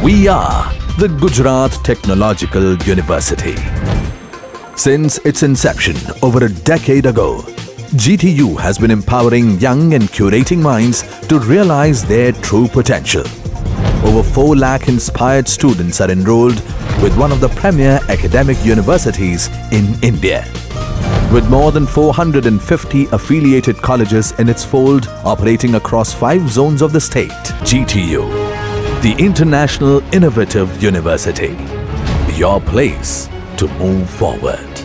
We are the Gujarat Technological University. Since its inception over a decade ago, GTU has been empowering young and curating minds to realize their true potential. Over 4 lakh inspired students are enrolled with one of the premier academic universities in India. With more than 450 affiliated colleges in its fold operating across 5 zones of the state, GTU, the International Innovative University, your place to move forward.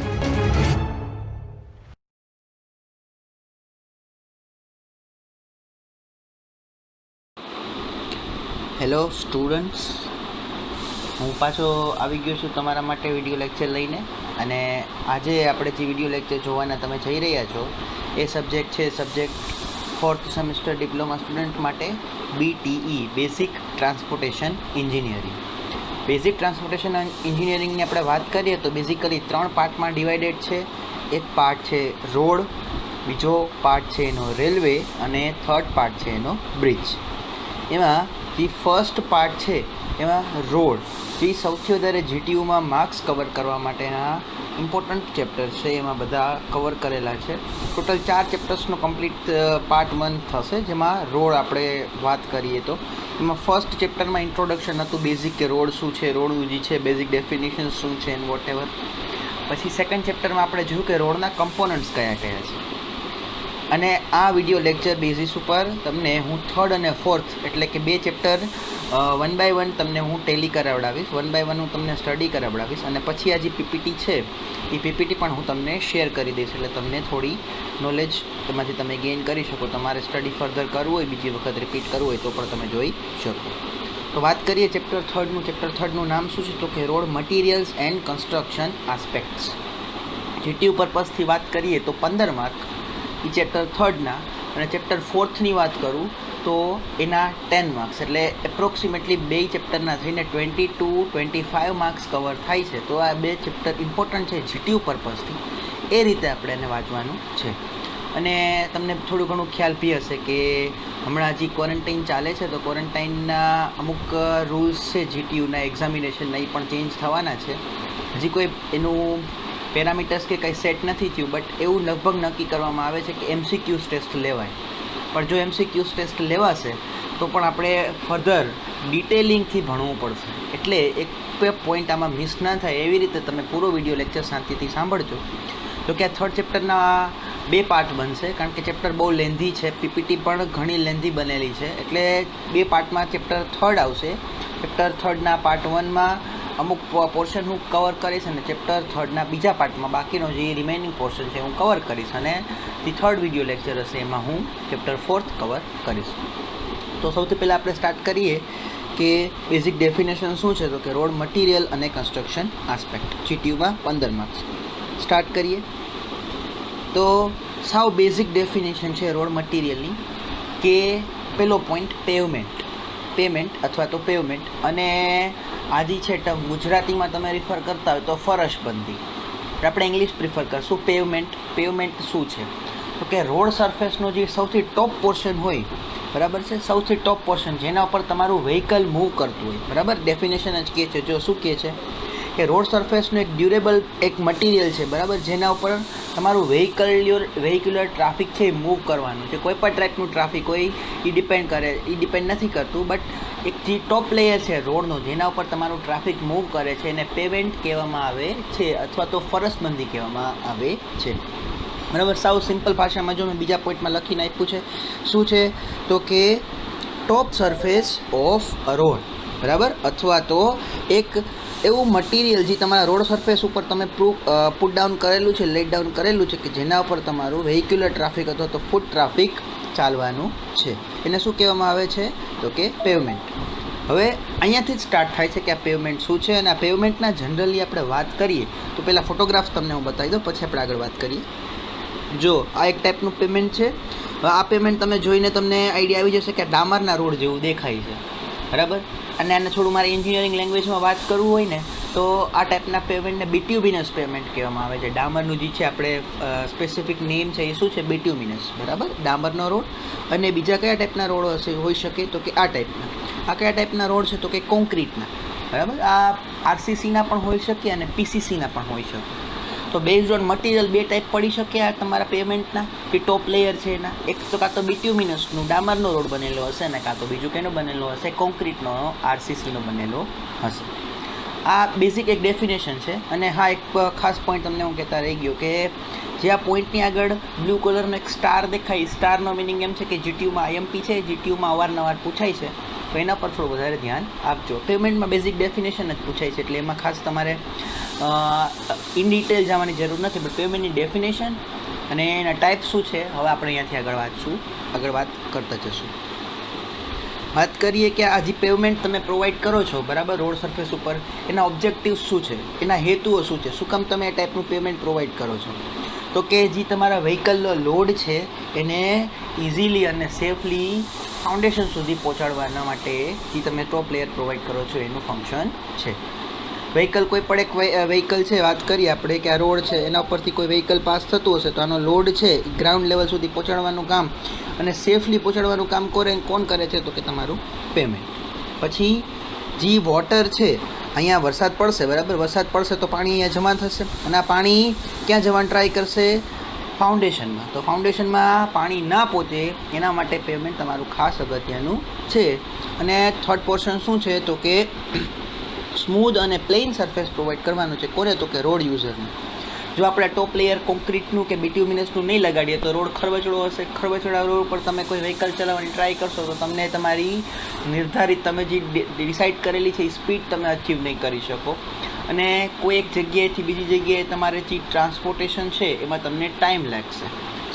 Hello students, હું પાછો આવી ગયો છું તમારા માટે video lecture લઈને. અને આજે આપણે જે વિડીયો લેક્ચર જોવાના તમે જઈ રહ્યા છો એ સબ્જેક્ટ છે subject 4th semester diploma student માટે BTE basic transportation engineering. Basic transportation એન્જિનિયરિંગની આપણે વાત કરીએ તો બેઝિકલી 3 પાર્ટમાં ડિવાઇડેડ છે. એક પાર્ટ છે રોડ, બીજો પાર્ટ છે એનો રેલવે અને થર્ડ પાર્ટ છે એનો બ્રિજ. એમાં જે ફર્સ્ટ પાર્ટ છે એમાં રોડ, જે સૌથી વધારે GTUમાં માર્ક્સ કવર કરવા માટેના ઇમ્પોર્ટન્ટ ચેપ્ટર છે, એમાં બધા કવર કરેલા છે. ટોટલ 4 ચેપ્ટર્સનો કમ્પ્લીટ પાર્ટ 1 થશે, જેમાં રોડ આપણે વાત કરીએ તો એમાં ફર્સ્ટ ચેપ્ટરમાં ઇન્ટ્રોડક્શન હતું, બેઝિક કે રોડ શું છે, રોડનું જે છે બેઝિક ડેફિનેશન શું છે એન્ડ વોટ એવર. પછી સેકન્ડ ચેપ્ટરમાં આપણે જોયું કે રોડના કમ્પોનન્ટ્સ કયા કયા છે. અને આ વિડીયો લેક્ચર બેઝિસ ઉપર તમને હું થર્ડ અને ફોર્થ એટલે કે 2 ચેપ્ટર 1 બાય 1 તમને હું ટેલી કરાવડાવીશ, 1 બાય 1 હું તમને સ્ટડી કરાવડાવીશ. અને પછી આ જે PPT છે એ PPT પણ હું તમને શેર કરી દઈશ, એટલે તમને થોડી નોલેજ એમાંથી તમે ગેઇન કરી શકો. તમારે સ્ટડી ફર્ધર કરવું હોય, બીજી વખત રિપીટ કરવું હોય તો પણ તમે જોઈ શકો. તો વાત કરીએ ચેપ્ટર થર્ડનું. ચેપ્ટર થર્ડનું નામ શું છે તો કે road materials and construction aspects. GTU પર્પઝથી વાત કરીએ તો 15 માર્ક એ ચેપ્ટર થર્ડના, અને ચેપ્ટર ફોર્થની વાત કરું તો એના 10 માર્ક્સ, એટલે એપ્રોક્સિમેટલી 2 ચેપ્ટરના થઈને 22-25 માર્ક્સ કવર થાય છે. તો આ 2 ચેપ્ટર ઇમ્પોર્ટન્ટ છે GTU પર્પઝથી, એ રીતે આપણે એને વાંચવાનું છે. અને તમને થોડું ઘણું ખ્યાલ બી હશે કે હમણાં હજી ક્વોરન્ટાઇન ચાલે છે, તો ક્વોરન્ટાઇનના અમુક રૂલ્સ છે GTUના એક્ઝામિનેશનના, એ પણ ચેન્જ થવાના છે. હજી કોઈ એનું પેરામીટર્સ કે કંઈ સેટ નથી થયું, બટ એવું લગભગ નક્કી કરવામાં આવે છે કે MCQs ટેસ્ટ લેવાય. પણ જો MCQs ટેસ્ટ લેવાશે તો પણ આપણે ફર્ધર ડિટેલિંગથી ભણવું પડશે, એટલે એક પોઈન્ટ આમાં મિસ ના થાય એવી રીતે તમે પૂરો વિડીયો લેક્ચર શાંતિથી સાંભળજો. જો કે આ થર્ડ ચેપ્ટરના 2 પાર્ટ બનશે, કારણ કે ચેપ્ટર બહુ લેન્ધી છે, PPT પણ ઘણી લેન્ધી બનેલી છે, એટલે 2 પાર્ટમાં ચેપ્ટર થર્ડ આવશે. ચેપ્ટર થર્ડના પાર્ટ 1માં અમુક પોર્શન હું કવર કરીશ, અને ચેપ્ટર થર્ડના બીજા પાર્ટમાં બાકીનો જે રિમેનિંગ પોર્શન છે હું કવર કરીશ, અને જે થર્ડ વિડીયો લેક્ચર હશે એમાં હું ચેપ્ટર ફોર્થ કવર કરીશ. તો સૌથી પહેલાં આપણે સ્ટાર્ટ કરીએ કે બેઝિક ડેફિનેશન શું છે તો કે રોડ મટીરિયલ અને કન્સ્ટ્રક્શન આસ્પેક્ટ. GTUમાં 15 માર્ક્સ. સ્ટાર્ટ કરીએ તો સાવ બેઝિક ડેફિનેશન છે રોડ મટીરિયલની, કે પહેલો પોઈન્ટ પેમેન્ટ અથવા તો પેવમેન્ટ. અને આજે છે ટર્મ ગુજરાતીમાં તમે રિફર કરતા હોય તો ફરશબંધી, આપણે ઇંગ્લિશ પ્રિફર કરશું પેવમેન્ટ શું છે તો કે રોડ સરફેસનો જે સૌથી ટોપ પોર્શન હોય, બરાબર છે, સૌથી ટોપ પોર્શન જેના ઉપર તમારું વ્હીકલ મૂવ કરતું હોય, બરાબર. ડેફિનેશન જ કહે છે, જો શું કહે છે કે રોડ સરફેસનું એક ડ્યુરેબલ એક મટીરિયલ છે, બરાબર, જેના ઉપર તમારું વેહિક્યુલર ટ્રાફિક છે એ મૂવ કરવાનું છે. કોઈ પણ ટાઈપનું ટ્રાફિક હોય એ ડિપેન્ડ નથી કરતું, બટ એક જે ટોપ લેયર છે રોડનો જેના ઉપર તમારું ટ્રાફિક મૂવ કરે છે એને પેમેન્ટ કહેવામાં આવે છે, અથવા તો ફરસબંધી કહેવામાં આવે છે, બરાબર. સાવ સિમ્પલ ભાષામાં જો મેં બીજા પોઈન્ટમાં લખીને આપ્યું છે, શું છે તો કે ટોપ સરફેસ ઓફ અ રોડ, બરાબર, અથવા તો એક એવું મટીરિયલ જે તમારા રોડ સરફેસ ઉપર તમે પુટ ડાઉન કરેલું છે, લેટ ડાઉન કરેલું છે, કે જેના ઉપર તમારું વેહિક્યુલર ટ્રાફિક અથવા તો ફૂટ ટ્રાફિક ચાલવાનું છે, એને શું કહેવામાં આવે છે તો કે પેવમેન્ટ. હવે અહીંયાથી જ સ્ટાર્ટ થાય છે કે આ પેવમેન્ટ શું છે. અને આ પેવમેન્ટના જનરલી આપણે વાત કરીએ તો પહેલાં ફોટોગ્રાફ્સ તમને હું બતાવી દઉં, પછી આપણે આગળ વાત કરીએ. જો આ એક ટાઈપનું પેમેન્ટ છે. આ પેમેન્ટ તમે જોઈને તમને આઈડિયા આવી જશે કે ડામરના રોડ જેવું દેખાય છે, બરાબર. અને આને થોડું મારે એન્જિનિયરિંગ લેંગ્વેજમાં વાત કરવું હોય ને તો આ ટાઈપના પેમેન્ટને બિટ્યુમિનસ પેમેન્ટ કહેવામાં આવે છે. ડામરનું જે છે આપણે સ્પેસિફિક નેમ છે એ શું છે, બિટ્યુમિનસ, બરાબર, ડામરનો રોડ. અને બીજા કયા ટાઈપના રોડ હશે હોઈ શકે તો કે આ ટાઈપના. આ કયા ટાઈપના રોડ છે? તો કે કોન્ક્રીટના, બરાબર. આ આરસીસીના પણ હોઈ શકે અને પીસીસીના પણ હોઈ શકે. તો બેઝડ ઓન મટીરિયલ બે ટાઈપ પડી શકે આ તમારા પેમેન્ટના, કે ટોપ લેયર છે એના. એક તો કાં તો બિટ્યુમિનસનું ડામરનો રોડ બનેલો હશે અને કાં તો બીજું કેનો બનેલો હશે? કોન્ક્રીટનો આરસીસીનો બનેલો હશે. આ બેઝિક એક ડેફિનેશન છે. અને હા, એક ખાસ પોઈન્ટ તમને હું કહેતા રહી ગયો કે જે આ પોઈન્ટની આગળ બ્લુ કલરનો એક સ્ટાર દેખાય, સ્ટારનો મિનિંગ એમ છે કે જીટીયુમાં આઈએમપી છે, જીટીયુમાં અવારનવાર પૂછાય છે, તો એના પર થોડું વધારે ધ્યાન આપજો. પેમેન્ટમાં બેઝિક ડેફિનેશન જ પૂછાય છે, એટલે એમાં ખાસ તમારે ઇન ડિટેલ જવાની જરૂર નથી, બટ પેમેન્ટની ડેફિનેશન અને એના ટાઈપ શું છે હવે આપણે અહીંયાથી આગળ વાત કરતા જશું. વાત કરીએ કે આ જે પેમેન્ટ તમે પ્રોવાઈડ કરો છો, બરાબર, રોડ સરફેસ ઉપર, એના ઓબ્જેક્ટિવ્સ શું છે, એના હેતુઓ શું છે, શું કામ તમે એ ટાઈપનું પેમેન્ટ પ્રોવાઈડ કરો છો? તો કે જે તમારા વ્હીકલનો લોડ છે એને ઇઝીલી અને સેફલી ફાઉન્ડેશન સુધી પહોંચાડવાના માટે જે તમે ટોપ લેયર પ્રોવાઈડ કરો છો એનું ફંક્શન છે. વ્હીકલ કોઈ પણ એક વ્હીકલ છે, વાત કરીએ આપણે કે આ રોડ છે, એના ઉપરથી કોઈ વ્હીકલ પાસ થતું હશે તો આનો લોડ છે ગ્રાઉન્ડ લેવલ સુધી પહોંચાડવાનું કામ અને સેફલી પહોંચાડવાનું કામ કોણ કરે છે? તો કે તમારું પેમેન્ટ. પછી જે વોટર છે, અહીંયા વરસાદ પડશે, બરાબર, વરસાદ પડશે તો પાણી અહીંયા જમા થશે અને આ પાણી ક્યાં જવાનું ટ્રાય કરશે? ફાઉન્ડેશનમાં. તો ફાઉન્ડેશનમાં પાણી ના પહોંચે એના માટે પેમેન્ટ તમારું ખાસ અગત્યનું છે. અને થર્ડ પોર્શન શું છે? તો કે સ્મૂધ અને પ્લેન સરફેસ પ્રોવાઈડ કરવાનું છે. કોને? તો કે રોડ યુઝરને. જો આપણે ટોપ લેયર કોન્ક્રીટનું કે બિટ્યુમિનસનું નહીં લગાડીએ તો રોડ ખરબચડો હશે. ખરબચડા રોડ ઉપર તમે કોઈ વ્હીકલ ચલાવવાની ટ્રાય કરશો તો તમને તમારી નિર્ધારિત તમે જે ડિસાઇડ કરેલી છે એ સ્પીડ તમે અચીવ નહીં કરી શકો અને કોઈ એક જગ્યાએથી બીજી જગ્યાએ તમારે જે ટ્રાન્સપોર્ટેશન છે એમાં તમને ટાઈમ લાગશે,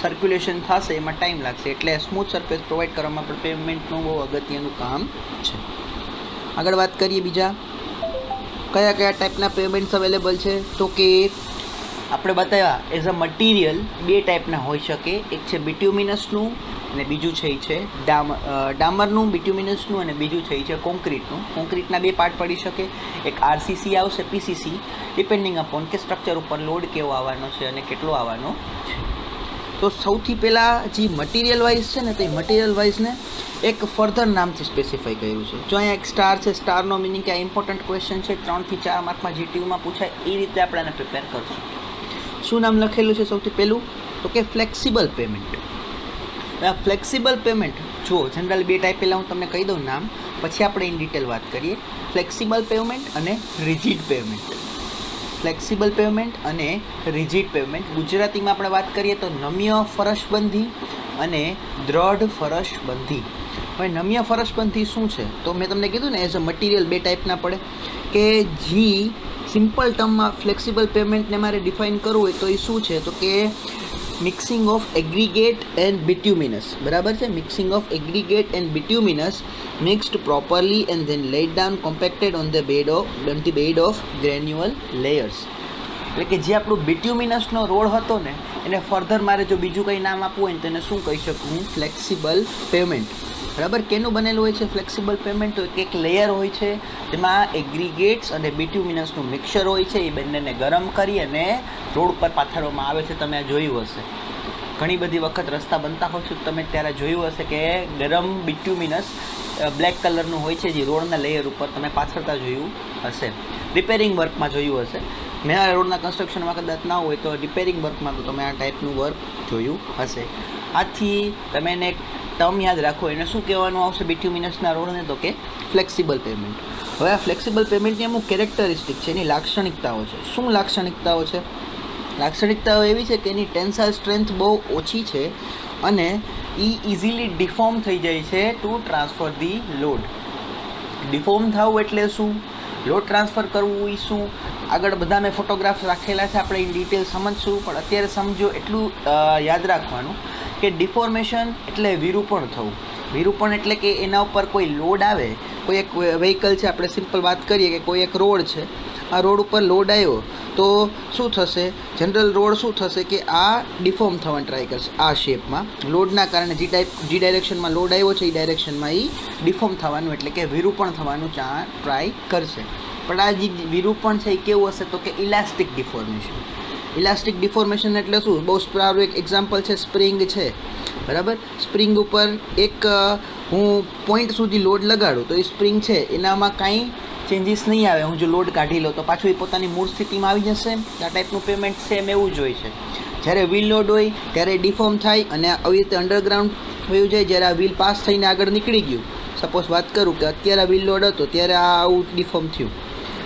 સર્ક્યુલેશન થશે એમાં ટાઈમ લાગશે. એટલે સ્મૂથ સરફેસ પ્રોવાઈડ કરવામાં પણ પેમેન્ટનું બહુ અગત્યનું કામ છે. આગળ વાત કરીએ બીજા કયા ટાઈપના પેમેન્ટ્સ અવેલેબલ છે? તો કે આપણે બતાવ્યા એઝ અ મટીરિયલ બે ટાઈપના હોઈ શકે. એક છે બિટ્યુમિનસનું અને બીજું છે ડામરનું, બિટ્યુમિનસનું અને બીજું છે કોન્ક્રીટનું. કોન્ક્રીટના બે પાર્ટ પડી શકે, એક આરસીસી આવશે, PCC, depending upon k structure ઉપર લોડ કેવો આવવાનો છે અને કેટલો આવવાનો છે. તો સૌથી પહેલાં જે મટીરિયલ વાઇઝ છે ને, તો એ મટીરિયલ વાઇઝને એક ફર્ધર નામથી સ્પેસિફાઈ કર્યું છે. જો અહીંયા એક સ્ટાર છે, સ્ટારનો મિનિંગ કે આ ઇમ્પોર્ટન્ટ ક્વેશ્ચન છે, 3 થી 4 માર્કમાં જીટીયુમાં પૂછાય, એ રીતે આપણે આને પ્રિપેર કરશું. શું નામ લખેલું છે સૌથી પહેલું? તો કે ફ્લેક્સિબલ પેમેન્ટ. આ ફ્લેક્સિબલ પેમેન્ટ જો જનરલ બે ટાઈપ પહેલાં હું તમને કહી દઉં નામ, પછી આપણે ઇન ડિટેલ વાત કરીએ. ફ્લેક્સિબલ પેમેન્ટ અને રિજિડ પેમેન્ટ. ફ્લેક્સિબલ પેમેન્ટ અને રિજિડ પેમેન્ટ. ગુજરાતીમાં આપણે વાત કરીએ તો નમ્ય ફરસબંધી અને દ્રઢ ફરસબંધી. હવે નમ્ય ફરસબંધી શું છે? તો મેં તમને કીધું ને એઝ અ મટીરિયલ બે ટાઈપના પડે કે જી સિમ્પલ ટર્મમાં ફ્લેક્સિબલ પેમેન્ટને મારે ડિફાઇન કરવું હોય તો એ શું છે? તો કે mixing of aggregate and bituminous, બરાબર છે, mixing of aggregate and bituminous mixed properly and then laid down compacted on the bed of granular layers. એટલે કે જે આપણું બિટ્યુમિનસનો રોડ હતો ને એને ફર્ધર મારે જો બીજું કંઈ નામ આપવું હોય ને તો એને શું કહી શકું હું? Flexible payment. બરાબર. કેનું બનેલું હોય છે ફ્લેક્સિબલ પેમેન્ટ? તો એક લેયર હોય છે જેમાં એગ્રીગેટ્સ અને બિટ્યુમિનસનું મિક્સર હોય છે, એ બંનેને ગરમ કરી અને રોડ પર પાથરવામાં આવે છે. તમે આ જોયું હશે ઘણી બધી વખત રસ્તા બનતા હોય છે, તમે ત્યારે જોયું હશે કે ગરમ બિટ્યુમિનસ બ્લેક કલરનું હોય છે જે રોડના લેયર ઉપર તમે પાથરતા જોયું હશે. રિપેરિંગ વર્કમાં જોયું હશે. મેં આ રોડના કન્સ્ટ્રક્શનમાં કદાચ ના હોય તો રિપેરિંગ વર્કમાં તો તમે આ ટાઈપનું વર્ક જોયું હશે. આથી તમે એને એક ટર્મ યાદ રાખો, એને શું કહેવાનું આવશે બિટ્યુમિનસના રોડને? તો કે ફ્લેક્સિબલ પેમેન્ટ. હવે આ ફ્લેક્સિબલ પેમેન્ટની અમુક કેરેક્ટરિસ્ટિક છે, એની લાક્ષણિકતાઓ છે. શું લાક્ષણિકતાઓ છે? લાક્ષણિકતાઓ એવી છે કે એની ટેન્સાઇલ સ્ટ્રેન્થ બહુ ઓછી છે અને એ ઇઝીલી ડિફોર્મ થઈ જાય છે two transfer the load. Deform થવું એટલે શું? લોડ ટ્રાન્સફર કરવું એ શું? આગળ બધા મેં ફોટોગ્રાફ્સ રાખેલા છે, આપણે ઇન ડિટેલ સમજશું, પણ અત્યારે સમજો એટલું યાદ રાખવાનું કે ડિફોર્મેશન એટલે વિરૂપણ થવું. વિરૂપણ એટલે કે એના ઉપર કોઈ લોડ આવે, કોઈ એક વ્હીકલ છે, આપણે સિમ્પલ વાત કરીએ કે કોઈ એક રોડ છે, આ રોડ ઉપર લોડ આવ્યો તો શું થશે? જનરલ રોડ શું થશે કે આ ડિફોર્મ થવાનું ટ્રાય કરશે આ શેપમાં. લોડના કારણે જે ડાયરેક્શનમાં લોડ આવ્યો છે એ ડાયરેક્શનમાં એ ડિફોર્મ થવાનું એટલે કે વિરૂપણ થવાનું ટ્રાય કરશે. પણ આ જે વિરૂપણ છે એ કેવું હશે? તો કે ઇલાસ્ટિક ડિફોર્મેશન. ઇલાસ્ટિક ડિફોર્મેશન એટલે શું? બહુ સારું એક એક્ઝામ્પલ છે, સ્પ્રિંગ છે, બરાબર. સ્પ્રિંગ ઉપર એક હું પોઈન્ટ સુધી લોડ લગાડું તો એ સ્પ્રિંગ છે એનામાં કાંઈ ચેન્જીસ નહીં આવે. હું જો લોડ કાઢી લઉં તો પાછું એ પોતાની મૂળ સ્થિતિમાં આવી જશે. આ ટાઈપનું પેમેન્ટ સેમ એવું જ હોય છે. જ્યારે વ્હીલ લોડ હોય ત્યારે ડિફોર્મ થાય અને આવી રીતે અંડરગ્રાઉન્ડ વયું જાય. જ્યારે આ વ્હીલ પાસ થઈને આગળ નીકળી ગયું, સપોઝ વાત કરું કે અત્યારે આ વ્હીલ લોડ હતો ત્યારે આ આવું ડિફોર્મ થયું.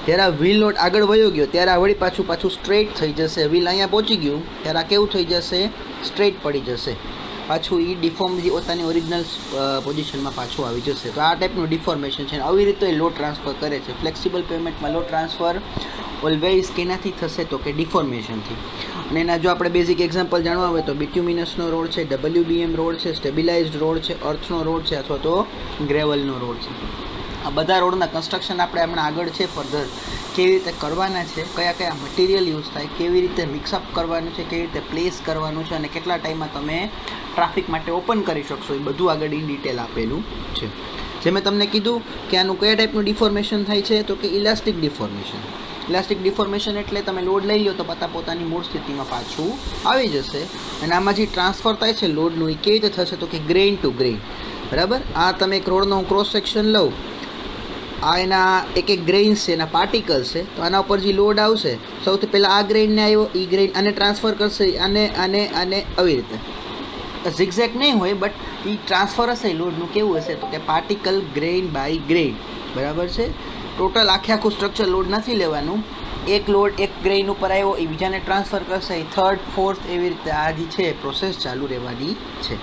જ્યારે આ વ્હીલ લોડ આગળ વયો ગયો ત્યારે આ વળી પાછું સ્ટ્રેટ થઈ જશે. વ્હીલ અહીંયા પહોંચી ગયું ત્યારે આ કેવું થઈ જશે? સ્ટ્રેટ પડી જશે. પાછું એ ડિફોર્મ જે પોતાની ઓરિજિનલ પોઝિશનમાં પાછું આવી જશે. તો આ ટાઈપનું ડિફોર્મેશન છે. આવી રીતે લોડ ટ્રાન્સફર કરે છે. ફ્લેક્સિબલ પેમેન્ટમાં લોડ ટ્રાન્સફર ઓલવેઝ કેનાથી થશે તો કે ડિફોર્મેશનથી. અને એના જો આપણે બેઝિક એક્ઝામ્પલ જાણવા હોય તો બિટ્યુમિનસનો રોડ છે, WBM રોડ છે, સ્ટેબિલાઇઝડ રોડ છે, અર્થનો રોડ છે અથવા તો ગ્રેવલનો રોડ છે. આ બધા રોડના કન્સ્ટ્રક્શન આપણે હમણાં આગળ છે ફર્ધર કેવી રીતે કરવાના છે, કયા કયા મટીરિયલ યુઝ થાય, કેવી રીતે મિક્સઅપ કરવાનું છે, કેવી રીતે પ્લેસ કરવાનું છે અને કેટલા ટાઈમમાં તમે ટ્રાફિક માટે ઓપન કરી શકશો, એ બધું આગળ ઇન ડિટેલ આપેલું છે. જે મેં તમને કીધું કે આનું કયા ટાઈપનું ડિફોર્મેશન થાય છે તો કે ઇલાસ્ટિક ડિફોર્મેશન. ઇલાસ્ટિક ડિફોર્મેશન એટલે તમે લોડ લઈ લો તો પોતાની મૂળ સ્થિતિમાં પાછું આવી જશે. અને આમાં જે ટ્રાન્સફર થાય છે લોડનું એ કેવી રીતે થશે તો કે ગ્રેઇન ટુ ગ્રેઇન. બરાબર. આ તમે એક રોડનો ક્રોસ સેક્શન લઉં, આ એના એક ગ્રેઇન્સ છે, એના પાર્ટિકલ્સ છે. તો આના ઉપર જે લોડ આવશે સૌથી પહેલાં આ ગ્રેઇનને આવ્યો, એ ગ્રેઇન આને ટ્રાન્સફર કરશે, આને આવી રીતે ઝિગઝેગ નહીં હોય બટ એ ટ્રાન્સફર હશે લોડનું કેવું હશે તો કે પાર્ટિકલ ગ્રેઇન બાય ગ્રેઇન. બરાબર છે. ટોટલ આખું સ્ટ્રક્ચર લોડ નથી લેવાનું. એક લોડ એક ગ્રેઇન ઉપર આવ્યો, એ બીજાને ટ્રાન્સફર કરશે, એ થર્ડ ફોર્થ એવી રીતે આ જે છે પ્રોસેસ ચાલુ રહેવાની છે.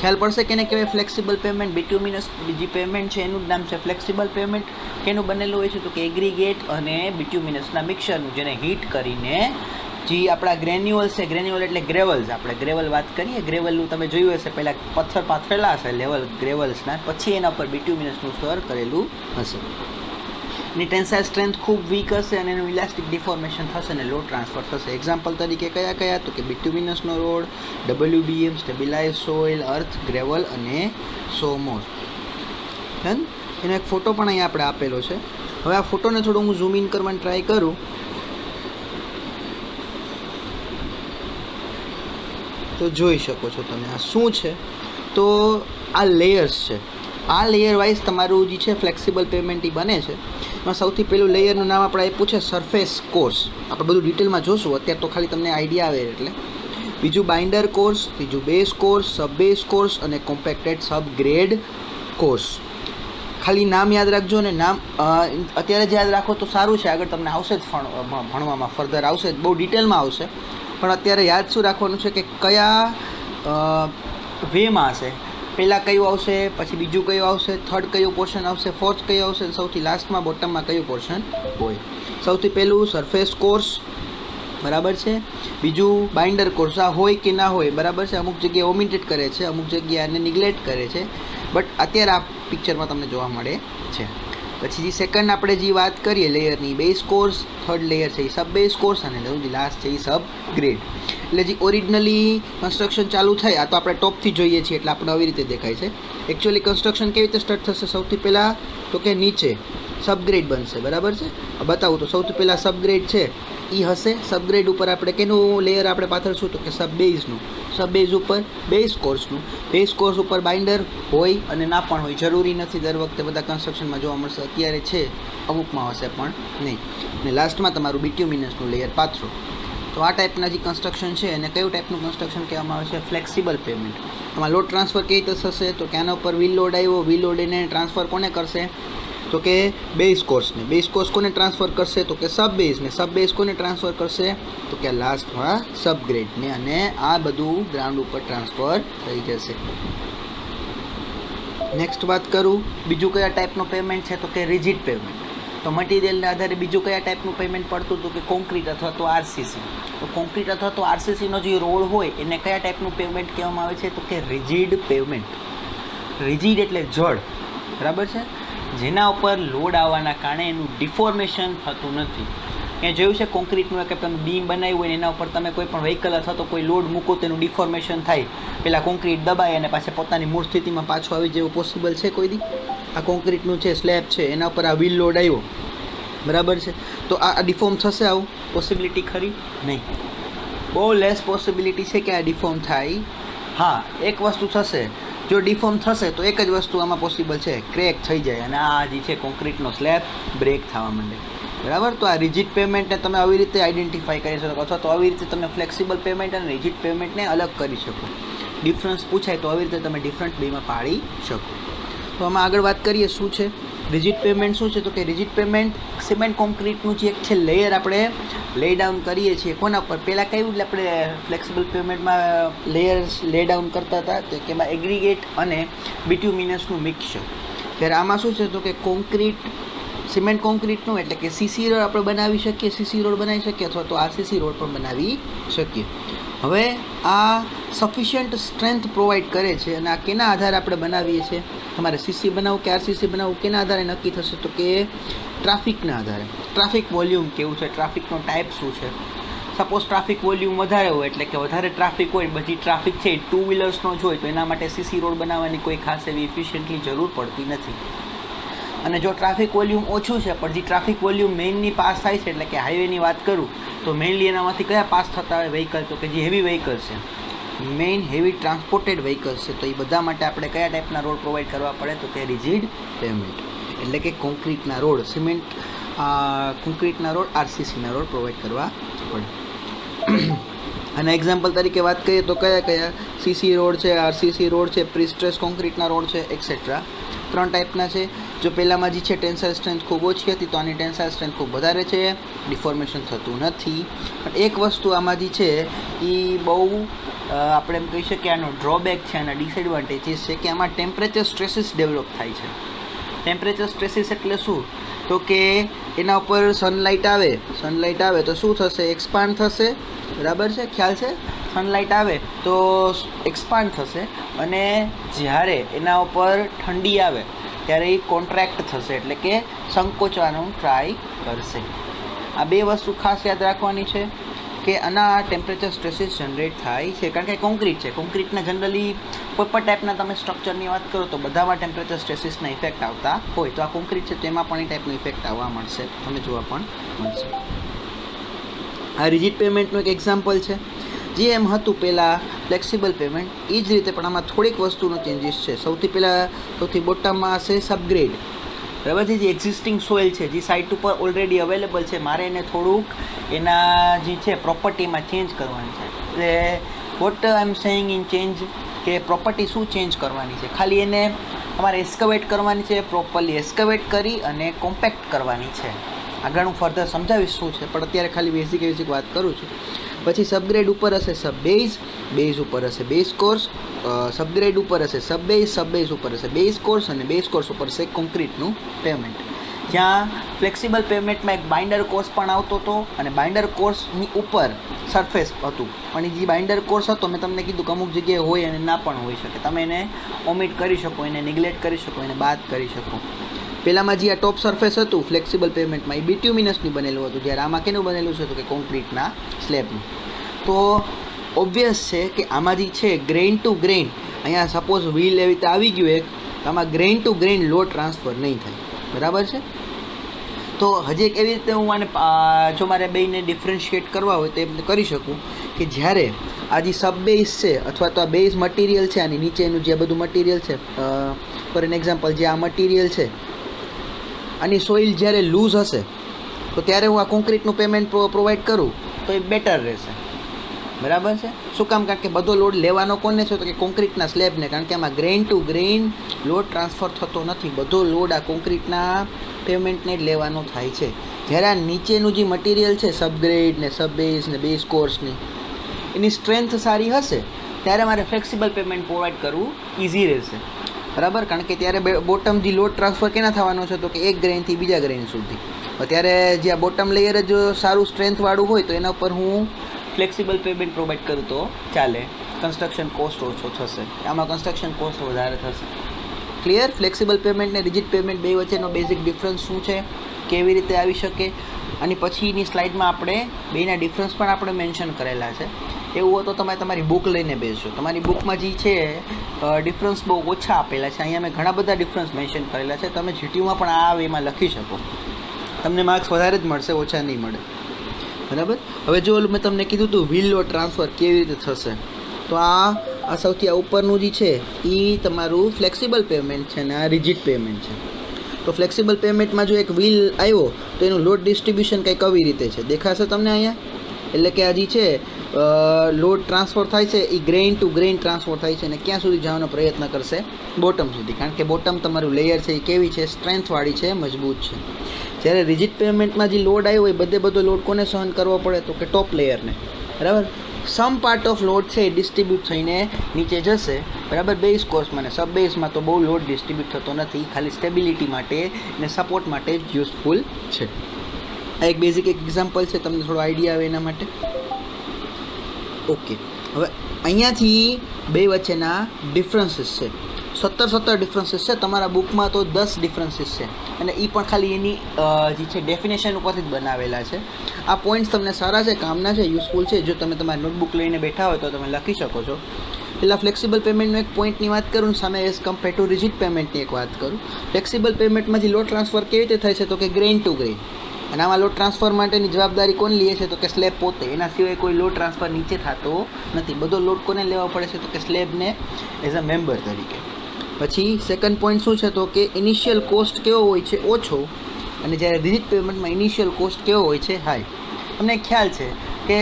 ખ્યાલ પડશે કે એને કહેવાય ફ્લેક્સિબલ પેમેન્ટ. બિટ્યુમિનસ બીજી પેમેન્ટ છે એનું જ નામ છે ફ્લેક્સિબલ પેમેન્ટ. કેનું બનેલું હોય છે તો કે એગ્રીગેટ અને બિટ્યુમિનસના મિક્સરનું, જેને હીટ કરીને જે આપણા ગ્રેન્યુઅલ્સ છે, ગ્રેન્યુઅલ એટલે ગ્રેવલ્સ, આપણે ગ્રેવલ વાત કરીએ, ગ્રેવલનું તમે જોયું હશે પહેલાં પથ્થર પાથરેલા હશે લેવલ ગ્રેવલ્સના, પછી એના ઉપર બિટ્યુમિનસનું સ્તર કરેલું હશે. એની ટેન્સાઇલ સ્ટ્રેન્થ ખૂબ વીક હશે અને એનું ઇલાસ્ટિક ડિફોર્મેશન થશે અને લોડ ટ્રાન્સફર થશે. એક્ઝામ્પલ તરીકે કયા તો કે બિટ્યુમિનસનો રોડ, WBM, સ્ટેબિલાઇઝ સોઇલ, અર્થ, ગ્રેવલ અને સો મોર. ડન. એનો એક ફોટો પણ અહીંયા આપણે આપેલો છે. હવે આ ફોટોને થોડું હું ઝૂમ ઇન કરવાની ટ્રાય કરું તો જોઈ શકો છો તમે આ શું છે. તો આ લેયર્સ છે. આ લેયર વાઇઝ તમારું જે છે ફ્લેક્સિબલ પેમેન્ટ એ બને છે. એમાં સૌથી પહેલું લેયરનું નામ આપણે આપ્યું છે સરફેસ કોર્સ. આપણે બધું ડિટેલમાં જોશું, અત્યારે તો ખાલી તમને આઈડિયા આવે એટલે. બીજું બાઇન્ડર કોર્સ, ત્રીજું બેઝ કોર્સ, સબ બેઝ કોર્સ અને કોમ્પેક્ટેડ સબ ગ્રેડ કોર્સ. ખાલી નામ યાદ રાખજો અને નામ અત્યારે જ યાદ રાખો તો સારું છે, આગળ તમને આવશે જ ભણવામાં ફર્ધર આવશે જ, બહુ ડિટેલમાં આવશે. પણ અત્યારે યાદ શું રાખવાનું છે કે કયા વેમાં હશે, પહેલાં કયું આવશે, પછી બીજું કયું આવશે, થર્ડ કયું પોર્શન આવશે, ફોર્થ કયું આવશે, સૌથી લાસ્ટમાં બોટમમાં કયું પોર્શન હોય. સૌથી પહેલું સરફેસ કોર્સ. બરાબર છે. બીજું બાઇન્ડર કોર્સ. આ હોય કે ના હોય. બરાબર છે. અમુક જગ્યાએ ઓમિટેડ કરે છે, અમુક જગ્યાએ આને નિગ્લેક્ટ કરે છે, બટ અત્યારે આ પિક્ચરમાં તમને જોવા મળે છે. પછી જે સેકન્ડ આપણે જે વાત કરીએ લેયરની, બેઝ કોર્સ, થર્ડ લેયર છે એ સબ બેઝ કોર્સ અને લાસ્ટ છે એ સબ ગ્રેડ. એટલે જે ઓરિજિનલી કન્સ્ટ્રક્શન ચાલુ થાય, આ તો આપણે ટોપથી જોઈએ છીએ એટલે આપણે આવી રીતે દેખાય છે. એકચ્યુઅલી કન્સ્ટ્રક્શન કેવી રીતે સ્ટાર્ટ થશે? સૌથી પહેલાં તો કે નીચે સબગ્રેડ બનશે. બરાબર છે. બતાવું તો સૌથી પહેલાં સબગ્રેડ છે એ હશે. સબગ્રેડ ઉપર આપણે કેનું લેયર આપણે પાથરશું તો કે સબ બેઝનું. સબ બેઝ ઉપર બેઝ કોર્સનું. બેઝ કોર્સ ઉપર બાઇન્ડર હોય અને ના પણ હોય, જરૂરી નથી દર વખતે બધા કન્સ્ટ્રક્શનમાં જોવા મળશે. અત્યારે છે, અમુકમાં હશે પણ નહીં. અને લાસ્ટમાં તમારું બિટ્યુમિનસનું લેયર પાથરો. તો આ ટાઈપના જે કન્સ્ટ્રક્શન છે એને કયું ટાઈપનું કન્સ્ટ્રક્શન કહેવામાં આવે છે? Flexible payment. આમાં લોડ ટ્રાન્સફર કેવી રીતે થશે તો કે આના ઉપર વ્હીલ લોડ આવ્યો, વ્હીલ લોડ એને ટ્રાન્સફર કોને કરશે તો કે બેઝ કોર્સને. બેઝ કોર્સ કોને ટ્રાન્સફર કરશે તો કે સબ બેઝને. સબ બેઝ કોને ટ્રાન્સફર કરશે તો કે લાસ્ટમાં સબગ્રેડને. અને આ બધું ગ્રાઉન્ડ ઉપર ટ્રાન્સફર થઈ જશે. નેક્સ્ટ વાત કરું, બીજું કયા ટાઈપનું પેમેન્ટ છે તો કે રિજિડ પેમેન્ટ. તો મટીરિયલના આધારે બીજું કયા ટાઈપનું પેમેન્ટ પડતું હતું કે કોન્ક્રીટ અથવા તો RCC. તો કોન્ક્રીટ અથવા તો RCCનો જે રોડ હોય એને કયા ટાઈપનું પેમેન્ટ કહેવામાં આવે છે તો કે રિજિડ પેમેન્ટ. રિજિડ એટલે જડ. બરાબર છે. જેના ઉપર લોડ આવવાના કારણે એનું ડિફોર્મેશન થતું નથી. ત્યાં જોયું છે કોન્ક્રીટનું કે તમે બીમ બનાવ્યું હોય એના ઉપર તમે કોઈ પણ વ્હીકલ અથવા તો કોઈ લોડ મૂકો તેનું ડિફોર્મેશન થાય. પહેલાં કોન્ક્રીટ દબાય અને પાછા પોતાની મૂળ સ્થિતિમાં પાછું આવી જેવું પોસિબલ છે કોઈ દી? આ કોન્ક્રીટનું છે સ્લેબ છે, એના ઉપર આ વ્હીલ લોડ આવ્યો. બરાબર છે. તો આ ડિફોર્મ થશે? આવું પોસિબિલિટી ખરી? નહીં. બહુ લેસ પોસિબિલિટી છે કે આ ડિફોર્મ થાય. હા, એક વસ્તુ થશે જો ડિફોર્મ થશે તો એક જ વસ્તુ આમાં પોસિબલ છે, ક્રેક થઈ જાય અને આ જે છે કોન્ક્રીટનો સ્લેબ બ્રેક થવા માંડે, બરાબર. તો આ રિજિડ પેમેન્ટને તમે આવી રીતે આઈડેન્ટિફાઈ કરી શકો, અથવા તો આવી રીતે તમે ફ્લેક્સિબલ પેમેન્ટ અને રિજિડ પેમેન્ટને અલગ કરી શકો. ડિફરન્સ પૂછાય તો આવી રીતે તમે ડિફરન્ટ બેમાં પાડી શકો. તો આમાં આગળ વાત કરીએ શું છે રિજિડ પેમેન્ટ. શું છે તો કે રિજિડ પેમેન્ટ સિમેન્ટ કોન્ક્રીટનું જે એક છે લેયર આપણે લે ડાઉન કરીએ છીએ કોના પર, પહેલાં કયું આપણે ફ્લેક્સિબલ પેમેન્ટમાં લેયર્સ લે ડાઉન કરતા હતા તો કે એમાં એગ્રીગેટ અને બિટ્યુમિનસનું મિક્સચર. ત્યારે આમાં શું છે તો કે કોન્ક્રીટ સિમેન્ટ કોન્ક્રીટનું એટલે કે સીસી રોડ આપણે બનાવી શકીએ, સીસી રોડ બનાવી શકીએ અથવા તો આરસીસી રોડ પણ બનાવી શકીએ. હવે આ સફિશિયન્ટ સ્ટ્રેન્થ પ્રોવાઈડ કરે છે અને આ કેના આધારે આપણે બનાવીએ છીએ, તમારે સીસી બનાવવું કે આરસીસી બનાવવું કેના આધારે નક્કી થશે તો કે ટ્રાફિકના આધારે. ટ્રાફિક વોલ્યુમ કેવું છે, ટ્રાફિકનો ટાઈપ શું છે. સપોઝ ટ્રાફિક વોલ્યુમ વધારે હોય એટલે કે વધારે ટ્રાફિક હોય, બધી ટ્રાફિક છે એ 2 વ્હીલર્સનો જ હોય તો એના માટે સીસી રોડ બનાવવાની કોઈ ખાસ એવી ઇફિશિયન્ટલી જરૂર પડતી નથી. અને જો ટ્રાફિક વોલ્યુમ ઓછું છે પણ જે ટ્રાફિક વોલ્યુમ મેઇનની પાસ થાય છે એટલે કે હાઈવેની વાત કરું તો મેઇનલી એનામાંથી કયા પાસ થતા હોય વ્હીકલ તો કે જે હેવી વ્હીકલ છે, મેઇન હેવી ટ્રાન્સપોર્ટેડ વ્હીકલ્સ છે, તો એ બધા માટે આપણે કયા ટાઈપના રોડ પ્રોવાઈડ કરવા પડે તો કે રિજિડ પેમેન્ટ એટલે કે કોન્ક્રીટના રોડ, સિમેન્ટ કોન્ક્રીટના રોડ, આરસીસીના રોડ પ્રોવાઈડ કરવા પડે. અને એક્ઝામ્પલ તરીકે વાત કરીએ તો કયા કયા સીસી રોડ છે, આરસીસી રોડ છે, પ્રીસ્ટ્રેસ કોન્ક્રીટના રોડ છે એક્સેટ્રા. 3 ટાઈપના છે. જો પહેલાંમાં જે છે ટેન્સાઇલ સ્ટ્રેન્થ ખૂબ ઓછી હતી તો આની ટેન્સાઇલ સ્ટ્રેન્થ ખૂબ વધારે છે, ડિફોર્મેશન થતું નથી. પણ એક વસ્તુ આમાં જે છે એ બહુ આપણે એમ કહી શકીએ આનો ડ્રોબેક છે, આના ડિસએડવાન્ટેજીસ છે કે આમાં ટેમ્પરેચર સ્ટ્રેસીસ ડેવલપ થાય છે. ટેમ્પરેચર સ્ટ્રેસીસ એટલે શું તો કે એના ઉપર સનલાઇટ આવે તો શું થશે, એક્સપાન્ડ થશે, બરાબર છે, ખ્યાલ છે. સનલાઇટ આવે તો એક્સપાન્ડ થશે અને જ્યારે એના ઉપર ઠંડી આવે ત્યારે એ કોન્ટ્રાક્ટ થશે એટલે કે સંકોચવાનું ટ્રાય કરશે. આ 2 વસ્તુ ખાસ યાદ રાખવાની છે કે આના ટેમ્પરેચર સ્ટ્રેસીસ જનરેટ થાય છે કારણ કે કોન્ક્રીટ છે. કોન્ક્રીટના જનરલી કોઈ પણ ટાઈપના તમે સ્ટ્રક્ચરની વાત કરો તો બધામાં ટેમ્પરેચર સ્ટ્રેસીસના ઇફેક્ટ આવતા હોય, તો આ કોન્ક્રીટ છે તેમાં પણ એ ટાઈપનો ઇફેક્ટ આવવા મળશે, તમને જોવા પણ મળશે. આ રિજિડ પેમેન્ટનું એક એક્ઝામ્પલ છે. જે એમ હતું પહેલાં ફ્લેક્સિબલ પેમેન્ટ એ જ રીતે પણ આમાં થોડીક વસ્તુનો ચેન્જીસ છે. સૌથી બોટમમાં હશે સબગ્રેડ, બરાબર છે. જે એક્ઝિસ્ટિંગ સોઇલ છે જે સાઇટ ઉપર ઓલરેડી અવેલેબલ છે, મારે એને થોડુંક એના જે છે પ્રોપર્ટીમાં ચેન્જ કરવાની છે. એટલે what I am saying in change કે પ્રોપર્ટી શું ચેન્જ કરવાની છે, ખાલી એને તમારે એસ્કવેટ કરવાની છે, પ્રોપરલી એસ્કવેટ કરી અને કોમ્પેક્ટ કરવાની છે. આગળ હું ફર્ધર સમજાવીશ શું છે, પણ અત્યારે ખાલી બેઝિક વાત કરું છું. પછી સબગ્રેડ ઉપર હશે સબ બેઝ, બેઝ ઉપર હશે બેઝ કોર્સ, સબગ્રેડ ઉપર હશે સબ બેઝ ઉપર હશે બેઝ કોર્સ અને બેઝ કોર્સ ઉપર હશે કોન્ક્રીટનું પેમેન્ટ. જ્યાં ફ્લેક્સિબલ પેમેન્ટમાં એક બાઇન્ડર કોર્સ પણ આવતો હતો અને બાઇન્ડર કોર્સની ઉપર સરફેસ હતું, પણ જે બાઇન્ડર કોર્સ હતો મેં તમને કીધું કે અમુક જગ્યાએ હોય અને ના પણ હોઈ શકે, તમે એને ઓમિટ કરી શકો, એને નિગ્લેક્ટ કરી શકો, એને બાદ કરી શકો. પહેલાંમાં જે આ ટોપ સરફેસ હતું ફ્લેક્સિબલ પેમેન્ટમાં એ બિટ્યુમિનસનું બનેલું હતું, જ્યારે આમાં કેનું બનેલું છે તો કે કોન્ક્રીટના સ્લેબનું. તો ઓબ્વિયસ છે કે આમાં જે છે ગ્રેઇન ટુ ગ્રેઇન, અહીંયા સપોઝ વ્હીલ એવી રીતે આવી ગયું એક, તો આમાં grain to grain load transfer નહીં થાય, બરાબર છે. તો હજી એક એવી રીતે હું આને જો મારે બેયને ડિફરન્શિએટ કરવા હોય તો એમ કરી શકું કે જ્યારે આ જે સબ બેઝ છે અથવા તો આ બેઝ મટીરિયલ છે, આની નીચેનું જે બધું મટીરિયલ છે, ફોર એન એક્ઝામ્પલ જે આ મટીરિયલ છે આની સોઇલ જ્યારે લૂઝ હશે તો ત્યારે હું આ કોન્ક્રીટનું પેમેન્ટ પ્રોવાઈડ કરું તો એ બેટર રહેશે, બરાબર છે. શું કામ? કારણ કે બધો લોડ લેવાનો કોને છે તો કે કોન્ક્રીટના સ્લેબને, કારણ કે આમાં grain to grain load transfer થતો નથી, બધો લોડ આ કોન્ક્રીટના પેમેન્ટને જ લેવાનો થાય છે. જ્યારે આ નીચેનું જે મટીરિયલ છે સબગ્રેડ ને સબ બેઝ ને બેઝ કોર્સની એની સ્ટ્રેન્થ સારી હશે ત્યારે મારે ફ્લેક્સિબલ પેમેન્ટ પ્રોવાઈડ કરવું ઇઝી રહેશે, બરાબર. કારણ કે ત્યારે બોટમ જે લોડ ટ્રાન્સફર કેના થવાનો છે તો કે એક ગ્રેઇનથી બીજા ગ્રેઇન સુધી, ત્યારે જે આ બોટમ લેયર જ સારું સ્ટ્રેન્થવાળું હોય તો એના ઉપર હું ફ્લેક્સિબલ પેમેન્ટ પ્રોવાઈડ કરું તો ચાલે, કન્સ્ટ્રક્શન કોસ્ટ ઓછો થશે, આમાં કન્સ્ટ્રક્શન કોસ્ટ વધારે થશે. ક્લિયર? ફ્લેક્સિબલ પેમેન્ટ ને રિજિડ પેમેન્ટ બે વચ્ચેનો બેઝિક ડિફરન્સ શું છે, કેવી રીતે આવી શકે, અને પછીની સ્લાઇડમાં આપણે બેના ડિફરન્સ પણ આપણે મેન્શન કરેલા છે. એવું હોય તો તમે તમારી બુક લઈને બેસજો, તમારી બુકમાં જે છે ડિફરન્સ બહુ ઓછા આપેલા છે, અહીંયા મેં ઘણા બધા ડિફરન્સ મેન્શન કરેલા છે, તમે જીટીયુમાં પણ આ વેમાં લખી શકો, તમને માર્ક્સ વધારે જ મળશે, ઓછા નહીં મળે, બરાબર. હવે જો મેં તમને કીધું હતું વ્હીલ લોડ ટ્રાન્સફર કેવી રીતે થશે, તો આ આ સૌથી ઉપરનું જે છે એ તમારું ફ્લેક્સિબલ પેમેન્ટ છે અને આ રિજિડ પેમેન્ટ છે. તો ફ્લેક્સિબલ પેમેન્ટમાં જો એક વ્હીલ આવ્યો તો એનું લોડ ડિસ્ટ્રીબ્યુશન કંઈક આવી રીતે છે, દેખાશે તમને અહીંયા. એટલે કે આ જે છે લોડ ટ્રાન્સફર થાય છે એ ગ્રેઇન ટુ ગ્રેઇન ટ્રાન્સફર થાય છે અને ક્યાં સુધી જવાનો પ્રયત્ન કરશે? બોટમ સુધી. કારણ કે બોટમ તમારું લેયર છે એ કેવી છે? સ્ટ્રેન્થવાળી છે, મજબૂત છે. જ્યારે રિજિડ પેમેન્ટમાં જે લોડ આવ્યો હોય બધો લોડ કોને સહન કરવો પડે? તો કે ટોપ લેયરને. બરાબર. સમ પાર્ટ ઓફ લોડ છે એ ડિસ્ટ્રીબ્યુટ થઈને નીચે જશે. બરાબર. બેઝ કોર્સમાં ને સબ બેઝમાં તો બહુ લોડ ડિસ્ટ્રીબ્યુટ થતો નથી, ખાલી સ્ટેબિલિટી માટે ને સપોર્ટ માટે જ યુઝફુલ છે. આ એક બેઝિક એક્ઝામ્પલ છે, તમને થોડો આઈડિયા આવે એના માટે. ઓકે, હવે અહીંયાથી બે વચ્ચેના ડિફરન્સીસ છે. 17 ડિફરન્સીસ છે. તમારા બુકમાં તો 10 ડિફરન્સીસ છે અને એ પણ ખાલી એની જે છે ડેફિનેશન ઉપરથી જ બનાવેલા છે. આ પોઈન્ટ્સ તમને સારા છે, કામના છે, યુઝફુલ છે. જો તમે તમારી નોટબુક લઈને બેઠા હોય તો તમે લખી શકો છો. પહેલાં ફ્લેક્સિબલ પેમેન્ટનો એક પોઈન્ટની વાત કરું, સામે એઝ કમ્પેર ટુ રિજિડ પેમેન્ટની એક વાત કરું. ફ્લેક્સિબલ પેમેન્ટમાંથી લોડ ટ્રાન્સફર કેવી રીતે થાય છે? તો કે ગ્રેઇન ટુ ગ્રેઇન. અને આમાં લોડ ટ્રાન્સફર માટેની જવાબદારી કોણ લે છે? તો કે સ્લેબ પોતે. એના સિવાય કોઈ લોડ ટ્રાન્સફર નીચે થતો નથી. બધો લોડ કોને લેવો પડે છે? તો કે સ્લેબને એઝ અ મેમ્બર તરીકે. પછી સેકન્ડ પોઈન્ટ શું છે? તો કે ઇનિશિયલ કોસ્ટ કેવો હોય છે? ઓછો. અને જ્યારે રિજિડ પેમેન્ટમાં ઇનિશિયલ કોસ્ટ કેવો હોય છે? હાઈ. તમને ખ્યાલ છે કે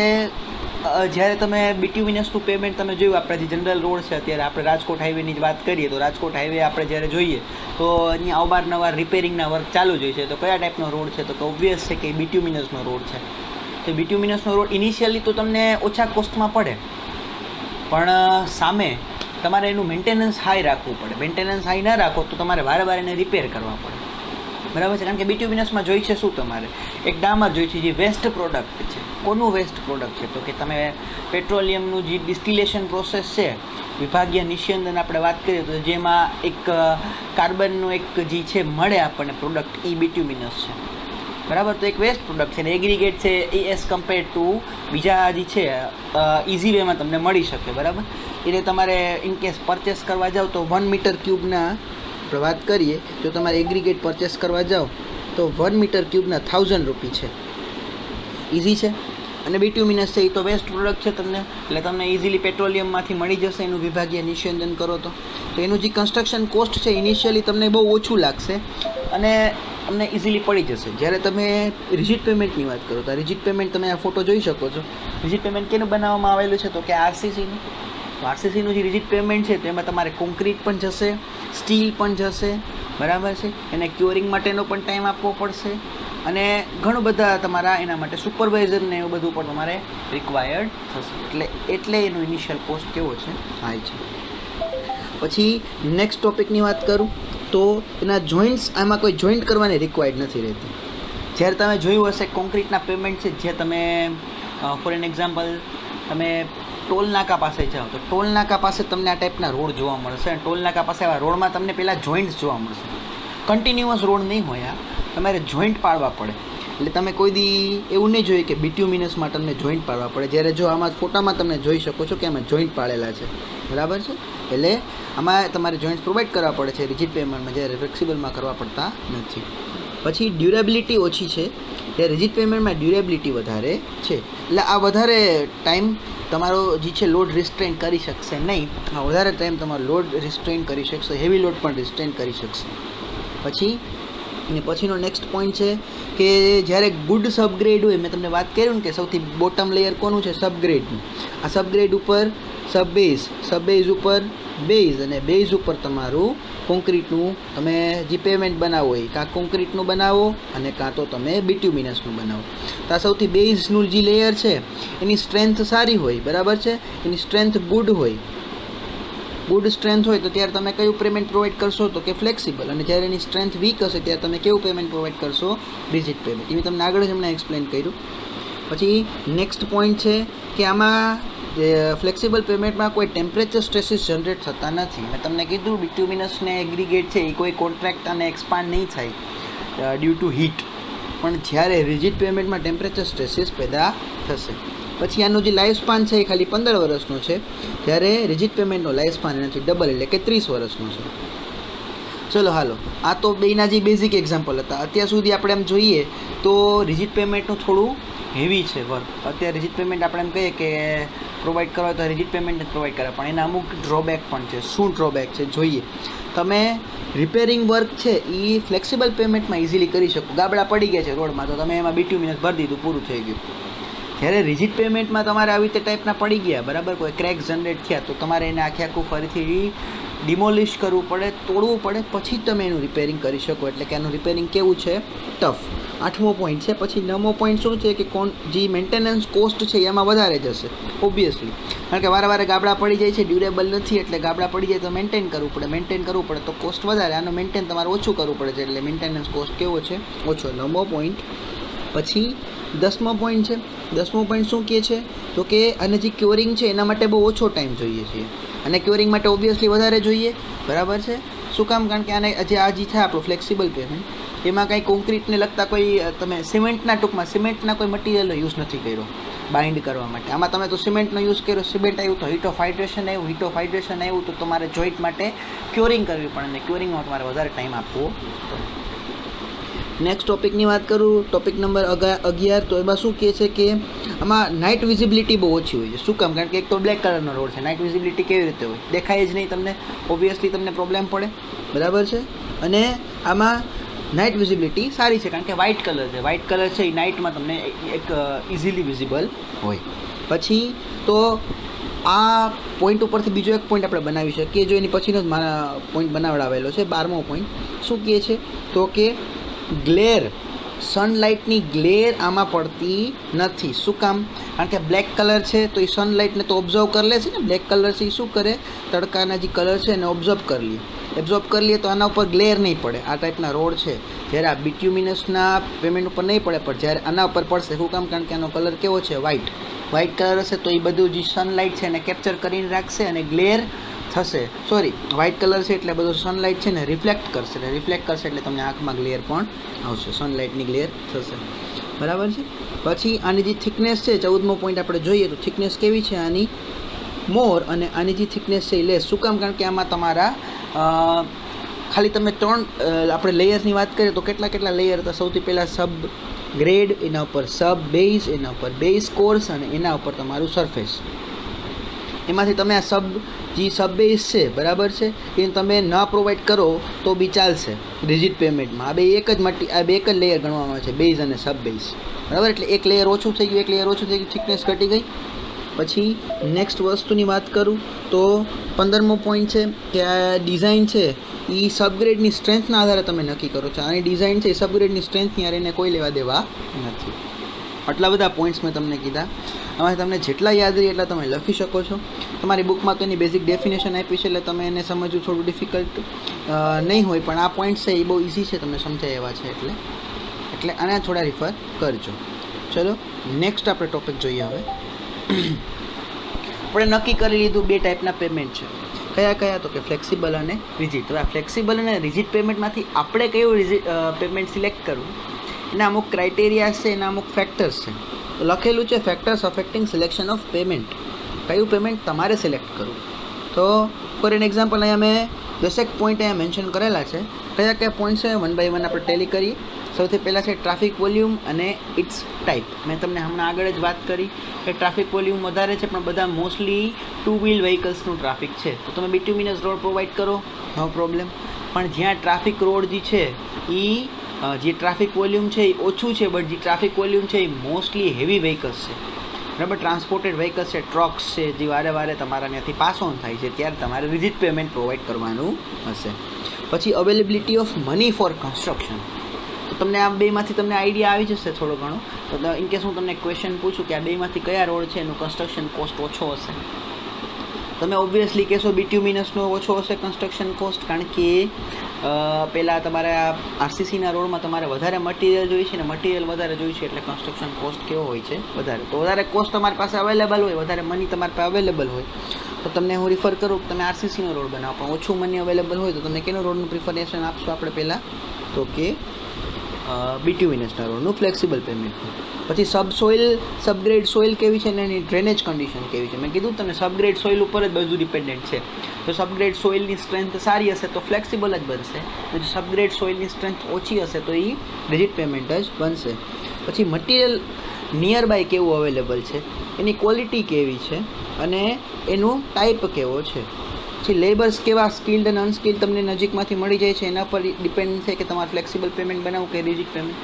જ્યારે તમે બિટ્યુમિનસનું પેમેન્ટ તમે જોયું, આપણે જે જનરલ રોડ છે અત્યારે આપણે રાજકોટ હાઈવેની જ વાત કરીએ તો રાજકોટ હાઈવે આપણે જ્યારે જોઈએ તો અહીંયા અવારનવાર રિપેરિંગના વર્ક ચાલુ જ હોય છે. તો કયા ટાઈપનો રોડ છે? તો કે ઓબ્વિયસ છે કે બિટ્યુમિનસનો રોડ છે. તો બિટ્યુમિનસનો રોડ ઇનિશિયલી તો તમને ઓછા કોસ્ટમાં પડે, પણ સામે તમારે એનું મેન્ટેનન્સ હાઈ રાખવું પડે. મેન્ટેનન્સ હાઈ ના રાખો તો તમારે વારે એને રિપેર કરવા પડે. બરાબર છે. કારણ કે બિટ્યુમિનસમાં જોઈ છે શું? તમારે એક ડામર જોઈ છે જે વેસ્ટ પ્રોડક્ટ છે. કોનું વેસ્ટ પ્રોડક્ટ છે? તો કે તમે પેટ્રોલિયમનું જે ડિસ્ટિલેશન પ્રોસેસ છે, વિભાગીય નિસ્યંદન આપણે વાત કરીએ તો જેમાં એક કાર્બનનું એક જે છે મળે આપણને પ્રોડક્ટ, એ બિટ્યુમિનસ છે. બરાબર. તો એક વેસ્ટ પ્રોડક્ટ છે ને એગ્રીગેટ છે એ એઝ કમ્પેર ટુ બીજા જે છે ઇઝી વેમાં તમને મળી શકે. બરાબર. એટલે તમારે ઇનકેસ પરચેસ કરવા જાઓ તો 1 મીટર ક્યુબના આપણે વાત કરીએ, જો તમારે એગ્રીગેટ પરચેસ કરવા જાઓ તો 1 મીટર ક્યુબના 1000 રૂપિયા છે. ઇઝી છે. અને બિટ્યુમિનસ છે એ તો વેસ્ટ પ્રોડક્ટ છે તમને, એટલે તમને ઇઝીલી પેટ્રોલિયમમાંથી મળી જશે એનું વિભાગીય નિસ્યંદન કરો તો એનું જે કન્સ્ટ્રક્શન કોસ્ટ છે ઇનિશિયલી તમને બહુ ઓછું લાગશે અને તમને ઇઝીલી પડી જશે. જ્યારે તમે રિજિડ પેમેન્ટની વાત કરો તો રિજિડ પેમેન્ટ તમે આ ફોટો જોઈ શકો છો. રિજિડ પેમેન્ટ કેનું બનાવવામાં આવેલું છે? તો કે આરસીસીનું. તો આરસીસીનું જે રિજિડ પેમેન્ટ છે તો એમાં તમારે કોન્ક્રીટ પણ જશે, સ્ટીલ પણ જશે. બરાબર છે. એને ક્યોરિંગ માટેનો પણ ટાઈમ આપવો પડશે અને ઘણું બધા તમારા એના માટે સુપરવાઇઝર ને એવું બધું પણ તમારે રિક્વાયર્ડ થશે. એટલે એનું ઇનિશિયલ કોસ્ટ કેવો છે? હાઈ છે. પછી નેક્સ્ટ ટોપિકની વાત કરું તો એના જોઈન્ટ્સ, આમાં કોઈ જોઈન્ટ કરવાની રિક્વાયર્ડ નથી રહેતી. જ્યારે તમે જોયું હશે કોન્ક્રીટના પેમેન્ટ છે, જે તમે ફોર એન એક્ઝામ્પલ તમે ટોલ નાકા પાસે જાઓ તો ટોલ નાકા પાસે તમને આ ટાઈપના રોડ જોવા મળશે અને ટોલ નાકા પાસે આવા રોડમાં તમને પહેલાં જોઈન્ટ્સ જોવા મળશે. કન્ટિન્યુઅસ રોડ નહીં હોય, તમારે જોઈન્ટ પાડવા પડે. એટલે તમે કોઈ દી એવું નહીં જોઈએ કે બિટ્યુમિનસમાં તમને જોઈન્ટ પાડવા પડે, જ્યારે જો આમાં ફોટામાં તમે જોઈ શકો છો કે આમાં જોઈન્ટ પાડેલા છે. બરાબર છે. એટલે આમાં તમારે જોઈન્ટ્સ પ્રોવાઈડ કરવા પડે છે રિજિડ પેમેન્ટમાં, જ્યારે ફ્લેક્સિબલમાં કરવા પડતા નથી. પછી ડ્યુરેબિલિટી ઓછી છે, ત્યારે રિજિડ પેમેન્ટમાં ડ્યુરેબિલિટી વધારે છે. એટલે આ વધારે ટાઈમ તમારો જે છે લોડ રિસ્ટ્રેન કરી શકશે નહીં. હા, વધારે ટાઈમ તમારો લોડ રિસ્ટ્રેન કરી શકશે, હેવી લોડ પણ રિસ્ટ્રેન કરી શકશે. પછીનો નેક્સ્ટ પોઈન્ટ છે કે જ્યારે ગુડ સબગ્રેડ હોય, મેં તમને વાત કર્યું ને કે સૌથી બોટમ લેયર કોનું છે? સબગ્રેડનું. આ સબગ્રેડ ઉપર સબબેઝ ઉપર બેઝ અને બેઝ ઉપર તમારું કોન્ક્રીટનું તમે જે પેમેન્ટ બનાવો હોય, કાં કોન્ક્રીટનું બનાવો અને કાં તો તમે બિટ્યુમિનસનું બનાવો. તો આ સૌથી બેઝનું જે લેયર છે એની સ્ટ્રેન્થ સારી હોય. બરાબર છે. એની સ્ટ્રેન્થ ગુડ સ્ટ્રેન્થ હોય તો ત્યારે તમે કયું પેમેન્ટ પ્રોવાઈડ કરશો? તો કે ફ્લેક્સિબલ. અને જ્યારે એની સ્ટ્રેન્થ વીક હશે ત્યારે તમે કેવું પેમેન્ટ પ્રોવાઈડ કરશો? Rigid pavement. એ તમને આગળ જ હમણાં એક્સપ્લેન કર્યું. પછી નેક્સ્ટ પોઈન્ટ છે કે આમાં ફ્લેક્સિબલ પેમેન્ટમાં કોઈ ટેમ્પરેચર સ્ટ્રેસીસ જનરેટ થતા નથી. મેં તમને કીધું બિટ્યુમિનસને એગ્રીગેટ છે એ કોઈ કોન્ટ્રાક્ટ અને એક્સપાન્ડ નહીં થાય ડ્યુ ટુ હીટ, પણ જ્યારે રિજિડ પેમેન્ટમાં ટેમ્પરેચર સ્ટ્રેસીસ પેદા થશે. પછી આનું જે લાઈફ સ્પાન છે એ ખાલી 15 વર્ષનો છે, જ્યારે રિજિડ પેમેન્ટનો લાઈફ સ્પાન એનાથી ડબલ એટલે કે 30 વર્ષનો છે. ચલો હાલો, આ તો બેના જે બેઝિક એક્ઝામ્પલ હતા. અત્યાર સુધી આપણે એમ જોઈએ તો રિજિડ પેમેન્ટનું થોડું હેવી છે વર્ક. અત્યારે રિજિડ પેમેન્ટ આપણે એમ કહીએ કે પ્રોવાઈડ કરવા તો રિજિડ પેમેન્ટ જ પ્રોવાઈડ કરે, પણ એના અમુક ડ્રોબેક પણ છે. શું ડ્રોબેક છે જોઈએ. તમે રિપેરિંગ વર્ક છે એ ફ્લેક્સિબલ પેમેન્ટમાં ઇઝીલી કરી શકો. ગાબડા પડી ગયા છે રોડમાં તો તમે એમાં બિટ્યુમિનસ ભરી દીધું, પૂરું થઈ ગયું. જ્યારે રિજિડ પેમેન્ટમાં તમારે આવી રીતે ટાઈપના પડી ગયા, બરાબર, કોઈ ક્રેક જનરેટ થયા, તો તમારે એને આખે આખું ફરીથી ડિમોલિશ કરવું પડે, તોડવું પડે, પછી જ તમે એનું રિપેરિંગ કરી શકો. એટલે કે એનું રિપેરિંગ કેવું છે? ટફ. 8મો પોઈન્ટ છે. પછી 9મો પોઈન્ટ શું છે કે જે મેન્ટેનન્સ કોસ્ટ છે એમાં વધારે જશે ઓબ્વિયસલી, કારણ કે વારે ગાબડા પડી જાય છે, ડ્યુરેબલ નથી, એટલે ગાબડા પડી જાય તો મેન્ટેન કરવું પડે તો કોસ્ટ વધારે. આનું મેન્ટેન તમારે ઓછું કરવું પડે છે, એટલે મેન્ટેનન્સ કોસ્ટ કેવો છે? ઓછો. 9મો પોઈન્ટ. પછી 10મો પોઈન્ટ છે. 10મો પોઈન્ટ શું કહે છે? તો કે આને જે ક્યોરિંગ છે એના માટે બહુ ઓછો ટાઈમ જોઈએ છે, અને ક્યોરિંગ માટે ઓબ્વિયસલી વધારે જોઈએ, બરાબર છે. શું કામ? કારણ કે આને જે આ જે થાય આપણું ફ્લેક્સિબલ પેમેન્ટ, એમાં કંઈ કોન્ક્રીટને લગતા કોઈ તમે સિમેન્ટના કોઈ મટીરિયલનો યુઝ નથી કર્યો બાઇન્ડ કરવા માટે. આમાં તમે તો સિમેન્ટનો યુઝ કર્યો, સિમેન્ટ આવ્યું તો હીટ ઓફ હાઇડ્રેશન આવ્યું તો તમારે જોઈન્ટ માટે ક્યોરિંગ કરવી પડે, અને ક્યોરિંગમાં તમારે વધારે ટાઈમ આપવો પડે. નેક્સ્ટ ટોપિકની વાત કરું, ટોપિક નંબર 11. તો એમાં શું કહે છે કે આમાં નાઇટ વિઝિબિલિટી બહુ ઓછી હોય છે. શું કામ? કારણ કે એક તો બ્લેક કલરનો રોડ છે, નાઇટ વિઝિબિલિટી કેવી રીતે હોય? દેખાય જ નહીં તમને, ઓબ્વિયસલી તમને પ્રોબ્લેમ પડે, બરાબર છે. અને આમાં નાઇટ વિઝિબિલિટી સારી છે કારણ કે વ્હાઇટ કલર છે એ નાઇટમાં તમને એક ઇઝીલી વિઝિબલ હોય. પછી તો આ પોઈન્ટ ઉપરથી બીજો એક પોઈન્ટ આપણે બનાવી શકીએ, જો એની પછીનો જ પોઈન્ટ બનાવડાવેલો છે. 12મો પોઈન્ટ શું કહે છે? તો કે ગ્લેર, સનલાઇટની ગ્લેર આમાં પડતી નથી. શું કામ? કારણ કે બ્લેક કલર છે તો એ સનલાઇટને તો ઓબ્ઝર્વ કરી લે છે ને. બ્લેક કલર છે એ શું કરે? તડકાના જે કલર છે એને એબ્ઝોર્બ કરી લે તો આના ઉપર ગ્લેર નહીં પડે. આ ટાઈપના રોડ છે, જ્યારે આ બિટ્યુમિનસના પેમેન્ટ ઉપર નહીં પડે, પણ જ્યારે આના ઉપર પડશે. શું કામ? કારણ કે આનો કલર કેવો છે? વ્હાઇટ કલર હશે તો એ બધું જે સનલાઇટ છે એને કેપ્ચર કરીને રાખશે, અને ગ્લેર થશે. વ્હાઇટ કલર છે એટલે બધું સનલાઇટ છે ને રિફ્લેક્ટ કરશે એટલે તમને આંખમાં ગ્લેર પણ આવશે, સનલાઇટની ગ્લેર થશે, બરાબર છે. પછી આની જે થિકનેસ છે, 14મો પોઈન્ટ આપણે જોઈએ તો થિકનેસ કેવી છે આની? મોર. અને આની જે થિકનેસ છે એ લેસ. શું કામ? કારણ કે આમાં તમારા ખાલી તમે 3 આપણે લેયરની વાત કરીએ તો કેટલા લેયર હતા? સૌથી પહેલાં સબ ગ્રેડ, એના ઉપર સબ બેઝ, એના ઉપર બેઝ કોર્સ, અને એના ઉપર તમારું સરફેસ. એમાંથી તમે આ સબ બેઝ છે, બરાબર છે, એ તમે ન પ્રોવાઈડ કરો તો બી ચાલશે રિજિડ પેમેન્ટમાં. આ બે એક જ લેયર ગણવામાં આવે છે, બેઝ અને સબ બેઝ, બરાબર. એટલે એક લેયર ઓછું થઈ ગયું, થિકનેસ ઘટી ગઈ. પછી નેક્સ્ટ વસ્તુની વાત કરું તો 15મો પોઈન્ટ છે કે આ ડિઝાઇન છે એ સબગ્રેડની સ્ટ્રેન્થના આધારે તમે નક્કી કરો છો. આની ડિઝાઇન છે એ સબગ્રેડની સ્ટ્રેન્થની યાર એને કોઈ લેવા દેવા નથી. આટલા બધા પોઈન્ટ્સ મેં તમને કીધા. આમાંથી તમને જેટલા યાદ રહે એટલા તમે લખી શકો છો. તમારી બુકમાં તો એની બેઝિક ડેફિનેશન આપી છે, એટલે તમે એને સમજવું થોડું ડિફિકલ્ટ નહીં હોય, પણ આ પોઈન્ટ્સ છે એ બહુ ઇઝી છે, તમને સમજાય એવા છે, એટલે આને થોડા રિફર કરજો. ચલો નેક્સ્ટ આપણે ટોપિક જોઈએ. હવે આપણે નક્કી કરી લીધું 2 ટાઈપના પેમેન્ટ છે. કયા? તો કે ફ્લેક્સિબલ અને રિજિડ. તો આ ફ્લેક્સિબલ અને રિજિડ પેમેન્ટમાંથી આપણે કયું પેમેન્ટ સિલેક્ટ કરવું, એના અમુક ક્રાઇટેરિયા છે, એના અમુક ફેક્ટર્સ છે. તો લખેલું છે factors affecting selection of payment. કયું પેમેન્ટ તમારે સિલેક્ટ કરવું? તો ફોર એન એક્ઝામ્પલ અહીંયા મેં 10 પોઈન્ટ અહીંયા મેન્શન કરેલા છે. કયા પોઈન્ટ છે? 1 બાય 1 આપણે ટેલી કરીએ. સૌથી પહેલાં છે ટ્રાફિક વોલ્યુમ અને ઇટ્સ ટાઈપ. મેં તમને હમણાં આગળ જ વાત કરી કે ટ્રાફિક વોલ્યુમ વધારે છે, પણ બધા મોસ્ટલી 2 વ્હીલ વ્હીકલ્સનું ટ્રાફિક છે. તો તમે બિટ્યુમિનસ રોડ પ્રોવાઈડ કરો, નો પ્રોબ્લેમ. પણ જ્યાં ટ્રાફિક રોડ જે છે એ જે ટ્રાફિક વોલ્યુમ છે એ ઓછું છે, બટ જે ટ્રાફિક વોલ્યુમ છે એ મોસ્ટલી હેવી વ્હીકલ્સ છે, બરાબર, ટ્રાન્સપોર્ટેડ વ્હીકલ્સ છે, ટ્રક્સ છે, જે વારે તમારા ત્યાંથી પાસ ઓન થાય છે, ત્યારે તમારે રિજિડ પેમેન્ટ પ્રોવાઈડ કરવાનું હશે. પછી availability of money for construction. તો તમને આ બેમાંથી તમને આઈડિયા આવી જશે થોડો ઘણો. તો ઇનકેસ હું તમને ક્વેશ્ચન પૂછું કે આ બેમાંથી કયા રોડ છે એનું કન્સ્ટ્રક્શન કોસ્ટ ઓછો હશે, તમે ઓબ્વિયસલી કહેશો બિટ્યુમિનસનો ઓછો હશે કન્સ્ટ્રક્શન કોસ્ટ, કારણ કે પહેલાં તમારે આરસીસીના રોડમાં તમારે વધારે મટીરિયલ જોઈએ છે, ને મટીરિયલ વધારે જોઈએ છે, એટલે કન્સ્ટ્રક્શન કોસ્ટ કેવો હોય છે? વધારે. તો વધારે કોસ્ટ તમારી પાસે અવેલેબલ હોય, વધારે મની તમારી પાસે અવેલેબલ હોય, તો તમને હું રિફર કરું કે તમે આરસીસીનો રોડ બનાવો. પણ ઓછું મની અવેલેબલ હોય તો તમે કેનો રોડનું પ્રિફરેશન આપશો આપણે પહેલાં? તો કે બિટ્યુમિનસના રોડનું ફ્લેક્સિબલ પેમેન્ટનું. પછી સબગ્રેડ સોઇલ કેવી છે ને એની ડ્રેનેજ કન્ડિશન કેવી છે. મેં કીધું તમને સબગ્રેડ સોઇલ ઉપર જ બધું ડિપેન્ડન્ટ છે. તો સબગ્રેડ સોઇલની સ્ટ્રેન્થ સારી હશે તો ફ્લેક્સિબલ જ બનશે, જો સબગ્રેડ સોઇલની સ્ટ્રેન્થ ઓછી હશે તો એ રિજિડ પેમેન્ટ જ બનશે. પછી મટીરિયલ નિયર બાય કેવું અવેલેબલ છે, એની ક્વોલિટી કેવી છે અને એનું ટાઈપ કેવો છે. પછી લેબર્સ કેવા સ્કિલ્ડ અને અનસ્કિલ્ડ તમને નજીકમાંથી મળી જાય છે, એના પર ડિપેન્ડ છે કે તમારે ફ્લેક્સિબલ પેમેન્ટ બનાવવું કે રિજિડ પેમેન્ટ.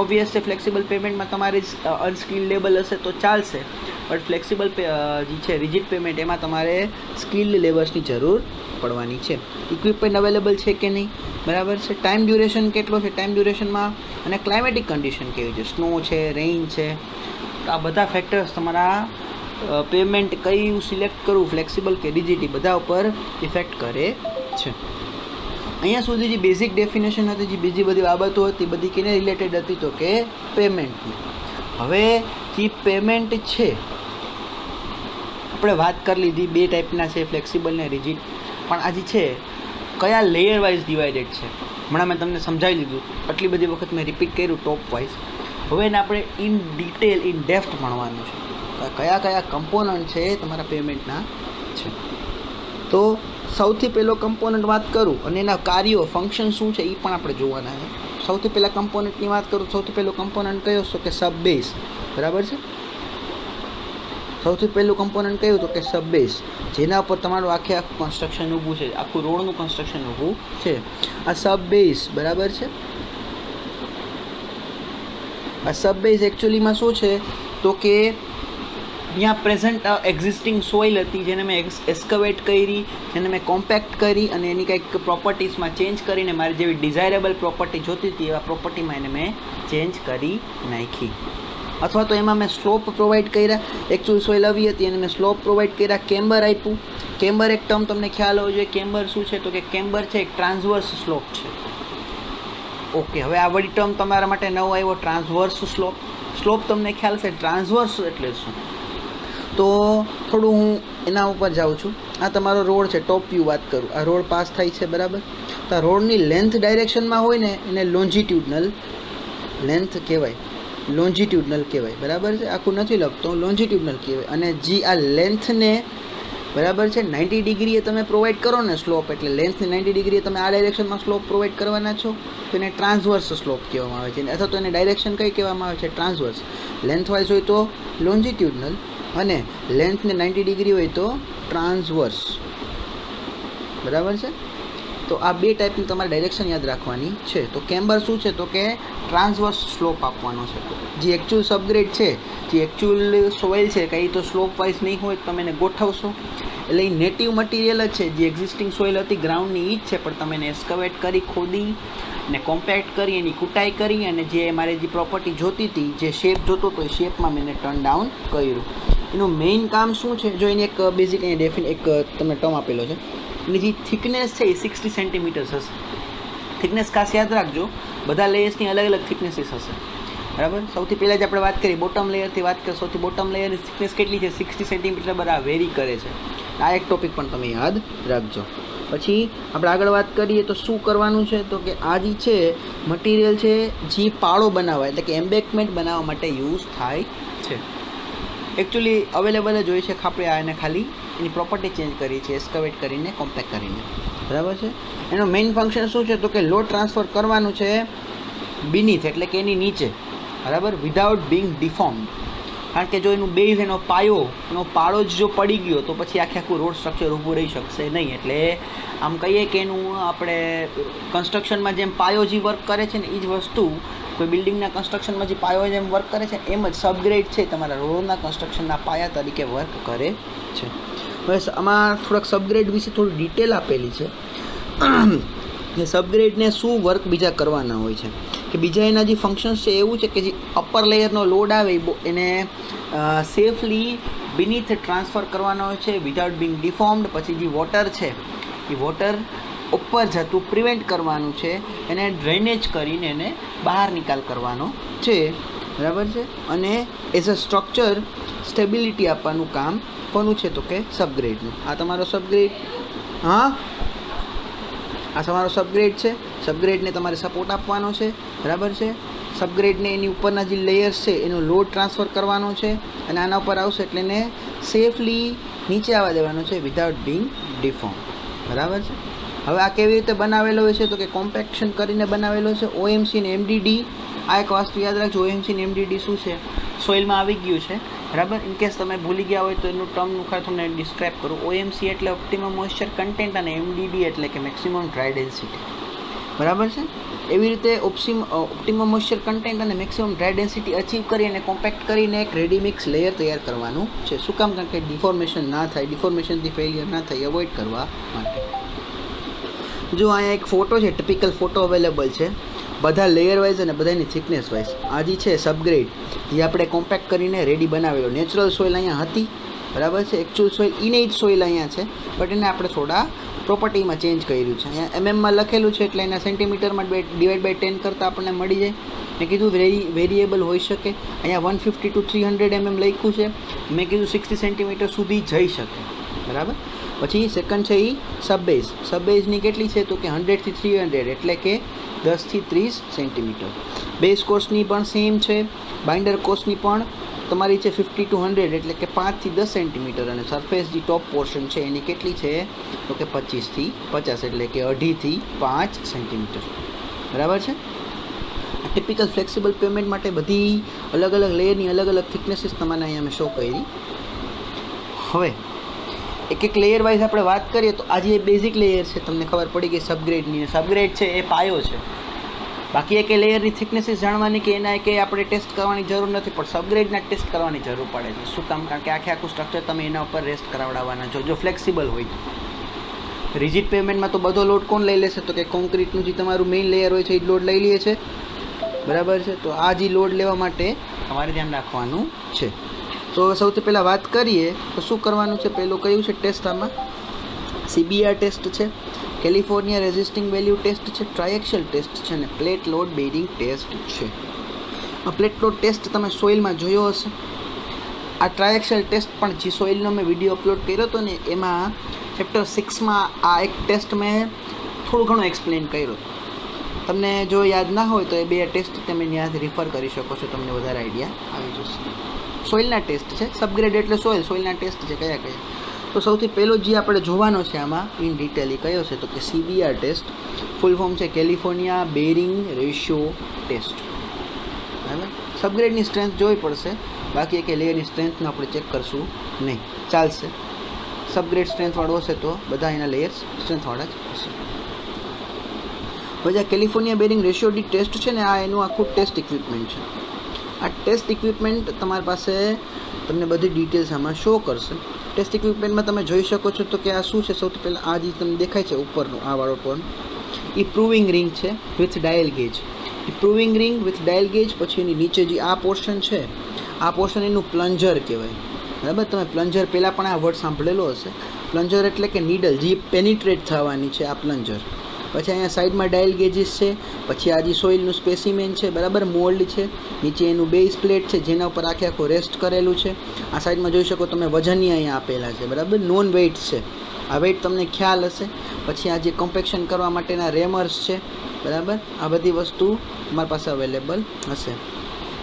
ઓબ્વિયસ છે ફ્લેક્સિબલ પેમેન્ટમાં તમારે અનસ્કિલ્ડ લેબર હશે તો ચાલશે, બટ ફ્લેક્સિબલ જે છે રિજિડ પેમેન્ટ એમાં તમારે સ્કિલ્ડ લેબર્સની જરૂર પડવાની છે. ઇક્વિપમેન્ટ અવેલેબલ છે કે નહીં, બરાબર છે. ટાઈમ ડ્યુરેશન કેટલો છે, ટાઈમ ડ્યુરેશનમાં અને ક્લાઇમેટિક કન્ડિશન કેવી છે, સ્નો છે, રેઇન છે, તો આ બધા ફેક્ટર્સ તમારા પેમેન્ટ કયું સિલેક્ટ કરવું, ફ્લેક્સિબલ કે રિજિડ, બધા ઉપર ઇફેક્ટ કરે છે. અહીંયા સુધી જે બેઝિક ડેફિનેશન હતી, જે બીજી બધી બાબતો હતી, બધી કેને રિલેટેડ હતી તો કે પેમેન્ટની. હવે જે પેમેન્ટ છે આપણે વાત કરી લીધી, બે ટાઈપના છે, ફ્લેક્સિબલ ને રિજિડ. પણ આ જે છે કયા લેયર વાઇઝ ડિવાઇડેડ છે, હમણાં મેં તમને સમજાવી લીધું, આટલી બધી વખત મેં રિપીટ કર્યું ટોપ વાઇઝ. હવે એને આપણે ઇન ડિટેલ, ઇન ડેપ્થ ભણવાનું છે, કયા કયા કમ્પોનન્ટ છે તમારા પેમેન્ટના છે. તો સૌથી પહેલો કમ્પોનન્ટ વાત કરું અને એના કાર્યો, ફંક્શન શું છે એ પણ આપણે જોવાના છે. સૌથી પહેલાં કમ્પોનન્ટની વાત કરું, સૌથી પહેલો કમ્પોનન્ટ કયો છે કે સબ બેઝ, બરાબર છે. સૌથી પહેલું કમ્પોનન્ટ કયું તો કે સબ બેઝ, જેના ઉપર તમારું આખું કન્સ્ટ્રક્શન ઊભું છે, આખું રોડનું કન્સ્ટ્રક્શન ઊભું છે. આ સબ બેઝ, બરાબર છે. આ સબ બેઝ એકચ્યુઅલીમાં શું છે તો કે ત્યાં પ્રેઝન્ટ એક્ઝિસ્ટિંગ સોઇલ હતી, જેને મેં એસ્કવેટ કરી, જેને મેં કોમ્પેક્ટ કરી અને એની કંઈક પ્રોપર્ટીઝમાં ચેન્જ કરીને મારી જેવી ડિઝાયરેબલ પ્રોપર્ટી જોતી હતી એવા પ્રોપર્ટીમાં એને મેં ચેન્જ કરી નાખી. અથવા તો એમાં મેં સ્લોપ પ્રોવાઈડ કર્યા, એકચ્યુઅલ સોઇલ આવી હતી અને મેં સ્લોપ પ્રોવાઈડ કર્યા, કેમ્બર આપ્યું. કેમ્બર એક ટર્મ તમને ખ્યાલ હોવો જોઈએ, કેમ્બર શું છે તો કે કેમ્બર છે એક ટ્રાન્સવર્સ સ્લોપ છે. ઓકે, હવે આ વળી ટર્મ તમારા માટે નવો આવ્યો, ટ્રાન્સવર્સ સ્લોપ. સ્લોપ તમને ખ્યાલ છે, ટ્રાન્સવર્સ એટલે શું? તો થોડું હું એના ઉપર જાઉં છું. આ તમારો રોડ છે, ટોપ વ્યૂ વાત કરું, આ રોડ પાસ થાય છે, બરાબર. તો આ રોડની લેન્થ ડાયરેક્શનમાં હોય ને એને લોન્જિટ્યુડનલ લેન્થ કહેવાય, લોન્જિટ્યુડનલ કહેવાય, બરાબર છે. આખું નથી લખતો, લોન્જિટ્યુડનલ કહેવાય. અને જે આ લેન્થને, બરાબર છે, 90 ડિગ્રીએ તમે પ્રોવાઈડ કરો ને સ્લોપ, એટલે લેન્થને 90 ડિગ્રીએ તમે આ ડાયરેક્શનમાં સ્લોપ પ્રોવાઈડ કરવાના છો, તો એને ટ્રાન્સવર્સ સ્લોપ કહેવામાં આવે છે. અથવા તો એને ડાયરેક્શન કઈ કહેવામાં આવે છે? ટ્રાન્સવર્સ. લેન્થ વાઇઝ હોય તો લોન્જિટ્યુડનલ અને લેન્થને 90 ડિગ્રી હોય તો ટ્રાન્સવર્સ, બરાબર છે. તો આ બે ટાઈપની તમારે ડાયરેક્શન યાદ રાખવાની છે. તો કેમ્બર શું છે તો કે ટ્રાન્સવર્સ સ્લોપ આપવાનો છે. જે એકચ્યુઅલ સબગ્રેડ છે, જે એકચ્યુઅલ સોઇલ છે, કંઈ તો સ્લોપ વાઇઝ નહીં હોય તો તમે એને ગોઠવશો. એટલે એ નેટિવ મટીરિયલ જ છે, જે એક્ઝિસ્ટિંગ સોઇલ હતી ગ્રાઉન્ડની એ જ છે, પણ તમે એને એસ્કવેટ કરી, ખોદી ને કોમ્પેક્ટ કરી, એની કુટાઈ કરી અને જે મારે જે પ્રોપર્ટી જોતી હતી, જે શેપ જોતો હતો એ શેપમાં મેં એને ટર્ન ડાઉન કર્યું. એનું મેઇન કામ શું છે? જો એની એક બેઝિક અહીંયા એક તમને ટર્મ આપેલો છે, એની જે થિકનેસ છે એ 60 સેન્ટીમીટર્સ હશે. થિકનેસ ખાસ યાદ રાખજો, બધા લેયર્સની અલગ અલગ થિકનેસીસ હશે, બરાબર. સૌથી પહેલાં જ આપણે વાત કરી બોટમ લેયરથી વાત કરીએ, સૌથી બોટમ લેયરની થિકનેસ કેટલી છે? 60 સેન્ટીમીટર બરાબર વેરી કરે છે. આ એક ટોપિક પણ તમે યાદ રાખજો. પછી આપણે આગળ વાત કરીએ તો શું કરવાનું છે તો કે આ જે છે મટીરિયલ છે, જે પાળો બનાવવા એટલે કે એમ્બેકમેન્ટ બનાવવા માટે યુઝ થાય છે. એકચ્યુઅલી અવેલેબલ જ હોય છે, આપણે આ એને ખાલી એની પ્રોપર્ટી ચેન્જ કરી છે, એસ્કવેટ કરીને, કોમ્પેક્ટ કરીને, બરાબર છે. એનો મેઇન ફંક્શન શું છે તો કે લોડ ટ્રાન્સફર કરવાનું છે બીનીથ એટલે કે એની નીચે, બરાબર, વિધાઉટ બિંગ ડિફોર્મ્ડ. કારણ કે જો એનું બેઝ, એનો પાળો જ જો પડી ગયો તો પછી આખું રોડ સ્ટ્રક્ચર ઊભું રહી શકશે નહીં. એટલે આમ કહીએ કે એનું આપણે કન્સ્ટ્રક્શનમાં જેમ પાયો જે વર્ક કરે છે ને એ જ વસ્તુ કોઈ બિલ્ડિંગના કન્સ્ટ્રક્શનમાં જે પાયો જેમ વર્ક કરે છે એમ જ સબગ્રેડ છે તમારા રોડના કન્સ્ટ્રક્શનના પાયા તરીકે વર્ક કરે છે. હવે આમાં થોડાક સબગ્રેડ વિશે થોડી ડિટેલ આપેલી છે. જે સબગ્રેડને શું વર્ક બીજા કરવાના હોય છે કે બીજા એના જે ફંક્શન્સ છે એવું છે કે જે અપર લેયરનો લોડ આવે એને સેફલી બીનીથ ટ્રાન્સફર કરવાનો હોય છે વિધાઉટ બિંગ ડિફોર્મ્ડ. પછી જે વોટર છે એ વોટર ઉપર જતું પ્રિવેન્ટ કરવાનું છે, એને ડ્રેનેજ કરીને એને બહાર નિકાલ કરવાનો છે, બરાબર છે. અને એઝ અ સ્ટ્રક્ચર સ્ટેબિલિટી આપવાનું કામ કોનું છે તો કે સબગ્રેડનું. આ તમારો સબગ્રેડ, હા, આ તમારો સબગ્રેડ છે. સબગ્રેડને તમારે સપોર્ટ આપવાનો છે, બરાબર છે. સબગ્રેડને એની ઉપરના જે લેયર્સ છે એનો લોડ ટ્રાન્સફર કરવાનો છે અને આના ઉપર આવશે એટલે એને સેફલી નીચે આવવા દેવાનો છે વિધાઉટ બિંગ ડિફોર્મ, બરાબર છે. હવે આ કેવી રીતે બનાવેલો હોય છે તો કે કોમ્પેક્શન કરીને બનાવેલો છે. ઓએમસી અને એમડીડી, આ એક વસ્તુ યાદ રાખજો, ઓએમસી અને એમડીડી શું છે? સોઇલમાં આવી ગયું છે બરાબર. ઇનકેસ તમે ભૂલી ગયા હોય તો એનું ટર્મનું ખાલી તમને ડિસ્ક્રાઇબ કરું. OMC એટલે ઓપ્ટિમમ મોઇસ્ચર કન્ટેન્ટ અને MDD એટલે કે મેક્સિમમ ડ્રાય ડેન્સિટી. બરાબર છે. એવી રીતે ઓપ્ટિમમ મોઇસ્ચર કન્ટેન્ટ અને મેક્સિમમ ડ્રાય ડેન્સિટી અચીવ કરી અને કોમ્પેક્ટ કરીને એક રેડી મિક્સ લેયર તૈયાર કરવાનું છે. શું કામ? કારણ કે ડિફોર્મેશન ના થાય, ડિફોર્મેશનથી ફેલિયર ના થાય, એવોઇડ કરવા માટે. જો અહીંયા એક ફોટો છે, ટિપિકલ ફોટો અવેલેબલ છે, બધા લેયર વાઇઝ અને બધાની થિકનેસ વાઇઝ. આ જે છે સબગ્રેડ, જે આપણે કોમ્પેક્ટ કરીને રેડી બનાવેલો. નેચરલ સોઇલ અહીંયા હતી, બરાબર છે. એકચ્યુઅલ સોઇલ ઇનેટ સોઇલ અહીંયા છે, બટ એને આપણે થોડા પ્રોપર્ટીમાં ચેન્જ કર્યું છે. અહીંયા MM લખેલું છે એટલે એના સેન્ટીમીટરમાં ડિવાઈડ બાય 10 કરતાં આપણને મળી જાય. મેં કીધું વેરિયેબલ હોઈ શકે. અહીંયા 150 to 300 mm લખ્યું છે. મેં કીધું 60 સેન્ટીમીટર સુધી જઈ શકે, બરાબર. પછી સેકન્ડ છે એ સબબેઝ. સબબેઝની કેટલી છે તો કે 100 થી 300 એટલે કે 10 થી 30 સેન્ટીમીટર. બેઝ કોર્સની પણ સેમ છે. બાઇન્ડર કોર્સની પણ તમારી છે 50 to 100 એટલે કે 5 થી 10 સેન્ટીમીટર. અને સરફેસ જે ટોપ પોર્શન છે એની કેટલી છે તો કે 25 થી 50 એટલે કે 2.5 થી 5 સેન્ટીમીટર, બરાબર છે. ટિપિકલ ફ્લેક્સિબલ પેમેન્ટ માટે બધી અલગ અલગ લેયરની અલગ અલગ થિકનેસીસ તમને અહીંયા મેં શો કરી. હવે એક લેયર વાઇઝ આપણે વાત કરીએ તો આજે બેઝિક લેયર છે, તમને ખબર પડી ગઈ સબગ્રેડની. સબગ્રેડ છે એ પાયો છે. બાકી એક લેયરની થિકનેસીસ જાણવાની કે એના કે આપણે ટેસ્ટ કરવાની જરૂર નથી, પણ સબગ્રેડના ટેસ્ટ કરવાની જરૂર પડે છે. શું કામ? કારણ કે આખું સ્ટ્રક્ચર તમે એના ઉપર રેસ્ટ કરાવડાવવાના છો જો ફ્લેક્સિબલ હોય. રિજિડ પેમેન્ટમાં તો બધો લોડ કોણ લઈ લેશે તો કે કોન્ક્રીટનું જે તમારું મેઇન લેયર હોય છે એ લોડ લઈ લે છે, બરાબર છે. તો આ જે લોડ લેવા માટે તમારે ધ્યાન રાખવાનું છે. તો સૌથી પહેલાં વાત કરીએ તો શું કરવાનું છે. પહેલું કયું છે ટેસ્ટ? આમાં CBR ટેસ્ટ છે, કેલિફોર્નિયા રેઝિસ્ટિંગ વેલ્યુ ટેસ્ટ છે, ટ્રાયેક્શિયલ ટેસ્ટ છે અને પ્લેટ લોડ બેરિંગ ટેસ્ટ છે. આ પ્લેટ લોડ ટેસ્ટ તમે સોઇલમાં જોયો હશે. આ ટ્રાયેક્શિયલ ટેસ્ટ પણ જે સોઇલનો મેં વિડીયો અપલોડ કર્યો હતો ને એમાં ચેપ્ટર 6માં આ એક ટેસ્ટ મેં થોડું ઘણું એક્સપ્લેન કર્યો. તમને જો યાદ ના હોય તો એ બે ટેસ્ટ તમે ત્યાંથી રિફર કરી શકો છો, તમને વધારે આઈડિયા આવી જશે. સોઇલના ટેસ્ટ છે, સબગ્રેડ એટલે સોઇલના ટેસ્ટ છે કયા કયા. તો સૌથી પહેલો જે આપણે જોવાનો છે આમાં ઇન ડિટેલ એ કયો છે તો કે CBR ટેસ્ટ. ફૂલ ફોર્મ છે કેલિફોર્નિયા બેરિંગ રેશિયો ટેસ્ટ, બરાબર. સબગ્રેડની સ્ટ્રેન્થ જોવી પડશે, બાકી એક લેયરની સ્ટ્રેન્થને આપણે ચેક કરશું નહીં, ચાલશે. સબગ્રેડ સ્ટ્રેન્થવાળો હશે તો બધા એના લેયર્સ સ્ટ્રેન્થવાળા જ હશે. પછી આ California bearing ratio D test છે ને, આ એનું આખું ટેસ્ટ ઇક્વિપમેન્ટ છે. આ ટેસ્ટ ઇક્વિપમેન્ટ તમારી પાસે તમને બધી ડિટેલ્સ આમાં શો કરશે. ટેસ્ટ ઇક્વિપમેન્ટમાં તમે જોઈ શકો છો તો કે આ શું છે. સૌથી પહેલાં આ જે તમને દેખાય છે ઉપરનું આ વાળો ટોન, એ પ્રૂવિંગ રિંગ છે વિથ ડાયલ ગેજ. એ proving ring with dial gauge. પછી એની નીચે જે આ પોર્શન છે, આ પોર્શન એનું પ્લન્જર કહેવાય, બરાબર. તમે પ્લન્જર પહેલાં પણ આ વર્ડ સાંભળેલો હશે. પ્લન્જર એટલે કે નીડલ જે પેનિટ્રેટ થવાની છે, આ પ્લન્જર. પછી અહીંયા સાઈડમાં ડાયલ ગેજીસ છે. પછી આ જે સોઇલનું સ્પેસિમેન છે, બરાબર, મોલ્ડ છે. નીચે એનું બેઝ પ્લેટ છે જેના ઉપર આખું રેસ્ટ કરેલું છે. આ સાઈડમાં જોઈ શકો તમે વજનની અહીંયા આપેલા છે, બરાબર. નોન વેઇટ છે, આ વેઇટ તમને ખ્યાલ હશે. પછી આ જે કોમ્પેક્શન કરવા માટેના રેમર્સ છે, બરાબર. આ બધી વસ્તુ તમારી પાસે અવેલેબલ હશે.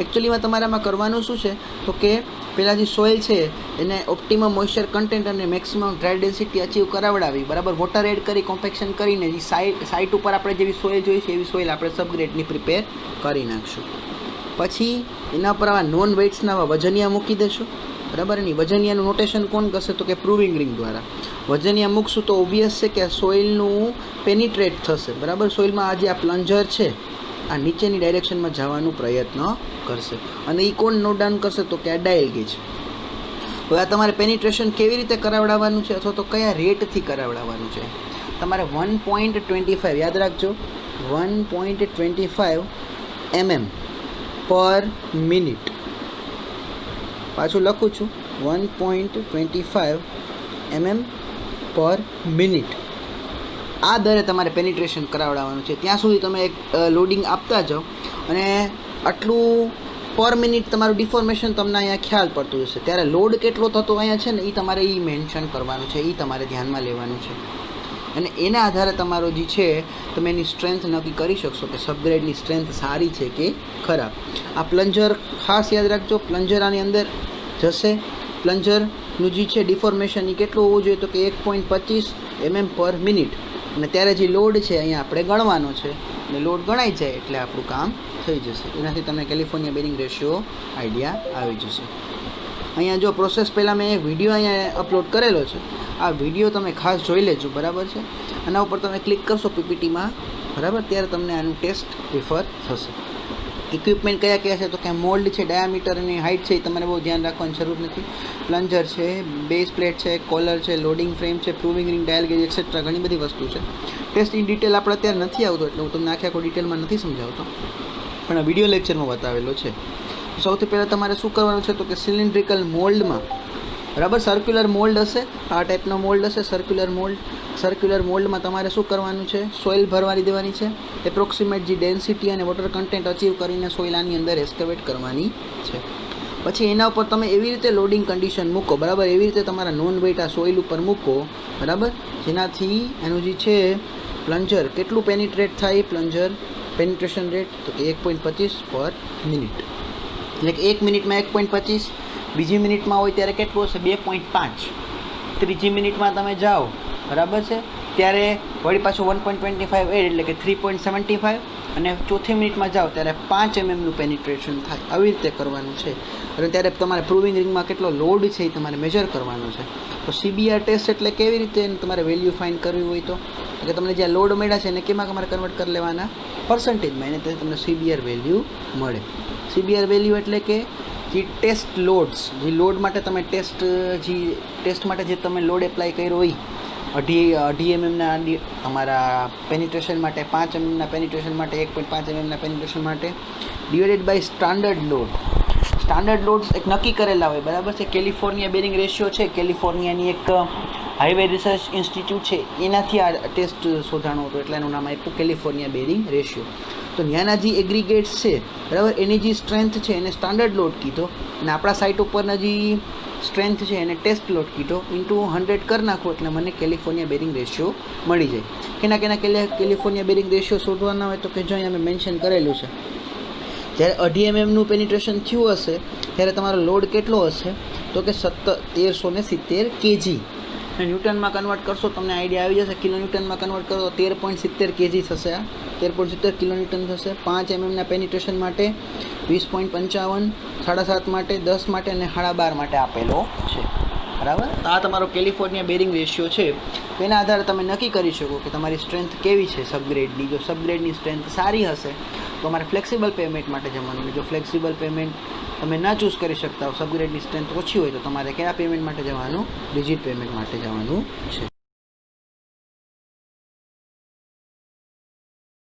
એકચ્યુઅલીમાં તમારે આમાં કરવાનું શું છે તો કે પહેલાં જે સોઇલ છે એને ઓપ્ટિમમ મોઇસ્ચર કન્ટેન્ટ અને મેક્સિમમ ડ્રાય ડેન્સિટી અચીવ કરાવડાવી, બરાબર. વોટર એડ કરી કોમ્પેક્શન કરીને જે સાઇટ ઉપર આપણે જેવી સોઇલ જોઈ છે એવી સોઇલ આપણે સબગ્રેડની પ્રિપેર કરી નાખશું. પછી એના પર આવા નોન વેઇટ્સના આવા વજનિયા મૂકી દેશું, બરાબર. એની વજનિયાનું નોટેશન કોણ કરશે તો કે પ્રૂવિંગ રિંગ દ્વારા. વજનિયા મૂકશું તો ઓબ્વિયસ છે કે આ સોઇલનું પેનિટ્રેટ થશે, બરાબર. સોઇલમાં આ જે આ પ્લન્જર છે આ નીચેની ડાયરેક્શનમાં જવાનો પ્રયત્ન કરશે. અને એ કોણ નોટ ડાઉન કરશે તો કે આ ડાયલ ગેજ. હવે આ તમારે પેનિટ્રેશન કેવી રીતે કરાવડાવવાનું છે અથવા તો કયા રેટથી કરાવડાવવાનું છે. તમારે 1.25 યાદ રાખજો, 1.25 mm પર મિનિટ. પાછું લખું છું, 1.25 mm પર મિનિટ. આ દરે તમારે પેનિટ્રેશન કરાવડાવવાનું છે. ત્યાં સુધી તમે એક લોડિંગ આપતા જાઓ અને આટલું પર મિનિટ તમારું ડિફોર્મેશન તમને અહીંયા ખ્યાલ પડતું હશે. ત્યારે લોડ કેટલો થતો અહીંયા છે ને એ તમારે એ મેન્શન કરવાનું છે, એ તમારે ધ્યાનમાં લેવાનું છે. અને એના આધારે તમારો જે છે તમે એની સ્ટ્રેન્થ નક્કી કરી શકશો કે સબગ્રેડની સ્ટ્રેન્થ સારી છે કે ખરાબ. આ પ્લન્જર ખાસ યાદ રાખજો, પ્લન્જર આની અંદર જશે. પ્લન્જરનું જે છે ડિફોર્મેશન એ કેટલું હોવું જોઈએ તો કે 1.25 mm પર મિનિટ. અને ત્યારે જે લોડ છે અહીંયા આપણે ગણવાનો છે અને લોડ ગણાઈ જાય એટલે આપણું કામ થઈ જશે. એનાથી તમને કેલિફોર્નિયા બેરિંગ રેશિયો આઈડિયા આવી જશે. અહીંયા જો પ્રોસેસ પહેલાં મેં એક વિડીયો અહીંયા અપલોડ કરેલો છે, આ વિડીયો તમે ખાસ જોઈ લેજો, બરાબર છે. આના ઉપર તમે ક્લિક કરશો પીપીટીમાં, બરાબર, ત્યારે તમને આનું ટેસ્ટ રિફર થશે. ઇક્વિપમેન્ટ કયા કયા છે તો કે મોલ્ડ છે, ડાયામીટર અને હાઇટ છે એ તમારે બહુ ધ્યાન રાખવાની જરૂર નથી. પ્લન્જર છે, બેઝ પ્લેટ છે, કોલર છે, લોડિંગ ફ્રેમ છે, proving ring, dial gauge et cetera, ઘણી બધી વસ્તુ છે. ટેસ્ટ ઇન ડિટેલ આપણે અત્યારે નથી આવતો એટલે હું તમને આખો ડિટેલમાં નથી સમજાવતો, પણ આ વિડીયો લેક્ચરમાં બતાવેલો છે. સૌથી પહેલાં તમારે શું કરવાનું છે તો કે સિલિન્ડ્રિકલ મોલ્ડમાં, બરાબર, સર્ક્યુલર મોલ્ડ હશે, આ ટાઈપનો મોલ્ડ હશે સર્ક્યુલર મોલ્ડમાં તમારે શું કરવાનું છે, સોઇલ ભરવાની દેવાની છે, એપ્રોક્સિમેટ જે ડેન્સિટી અને વોટર કન્ટેન્ટ અચીવ કરીને સોઇલ આની અંદર એસ્કેવેટ કરવાની છે. પછી એના ઉપર તમે એવી રીતે લોડિંગ કન્ડિશન મૂકો, બરાબર, એવી રીતે તમારા નોન વેઇટ આ સોઇલ ઉપર મૂકો, બરાબર, જેનાથી એનું જે છે પ્લન્જર કેટલું પેનિટ્રેટ થાય, પ્લન્જર પેનિટ્રેશન રેટ તો કે 1.25 પર મિનિટ, એટલે કે 1 મિનિટમાં 1.25, બીજી મિનિટમાં હોય ત્યારે કેટલું હશે 2.5, ત્રીજી મિનિટમાં તમે જાઓ, બરાબર છે, ત્યારે વળી પાછું 1.25 એટલે કે 3.75, અને ચોથી મિનિટમાં જાઓ ત્યારે 5 mmનું પેનિટ્રેશન થાય. આવી રીતે કરવાનું છે. અને ત્યારે તમારે પ્રૂવિંગ રિંગમાં કેટલો લોડ છે એ તમારે મેજર કરવાનું છે. તો CBR ટેસ્ટ એટલે કેવી રીતે તમારે વેલ્યુ ફાઇન્ડ કરવી હોય તો કે તમને જ્યાં લોડ મળ્યા છે એને કેમાં તમારે કન્વર્ટ કરી લેવાના, પર્સન્ટેજમાં, એને તમને CBR વેલ્યુ મળે. CBR વેલ્યુ એટલે કે જે ટેસ્ટ લોડ્સ, જે લોડ માટે તમે ટેસ્ટ માટે જે તમે લોડ એપ્લાય કર્યો હોય, 2.5 mmના તમારા પેનિટ્રેશન માટે, 5 mmના પેનિટ્રેશન માટે, 1.5 mmના પેનિટ્રેશન માટે, divided by standard load. Standard loads એક નક્કી કરેલા હોય, બરાબર છે. કેલિફોર્નિયા બેરિંગ રેશિયો છે, કેલિફોર્નિયાની એક હાઈવે રિસર્ચ ઇન્સ્ટિટ્યૂટ છે, એનાથી આ ટેસ્ટ શોધાણો હતો એટલે એનું નામ આપ્યું કેલિફોર્નિયા બેરિંગ રેશિયો. તો ત્યાંના જે એગ્રીગેટ્સ છે, બરાબર, એની જે સ્ટ્રેન્થ છે એને સ્ટાન્ડર્ડ લોડ કીધો, અને આપણા સાઇટ ઉપરના જે સ્ટ્રેન્થ છે એને ટેસ્ટ લોડ કીધો, ઇન્ટુ 100 કરી નાખો એટલે મને કેલિફોર્નિયા બેરિંગ રેશિયો મળી જાય. કેના કેલિફોર્નિયા બેરિંગ રેશિયો શોધવાના હોય તો કે જો અહીંયા મેં મેન્શન કરેલું છે, જ્યારે 2.5 mmનું પેનિટ્રેશન થયું હશે ત્યારે તમારો લોડ કેટલો હશે તો કે 1370 kg. ન્યૂટનમાં કન્વર્ટ કરશો તમને આઈડિયા આવી જશે, કિલોન્યૂટનમાં કન્વર્ટ કરો તો 13.70 kg થશે. આ 13.70 કિલોન્યૂટન થશે. 5 mmના પેનિટ્રેશન માટે 20.55, 7.5 માટે, 10 માટે અને 12.5 માટે આપેલો છે, બરાબર. તો આ તમારો કેલિફોર્નિયા બેરિંગ રેશિયો છે. તેના આધારે તમે નક્કી કરી શકો કે તમારી સ્ટ્રેન્થ કેવી છે સબગ્રેડની. જો સબગ્રેડની સ્ટ્રેન્થ સારી હશે તો અમારે ફ્લેક્સિબલ પેમેન્ટ માટે જવાનું. જો ફ્લેક્સિબલ પેમેન્ટ તમે ના ચૂઝ કરી શકતા હો, સબગ્રેડની સ્ટ્રેન્થ ઓછી હોય તો તમારે કયા પેમેન્ટ માટે જવાનું, રિજિડ પેમેન્ટ માટે જવાનું છે.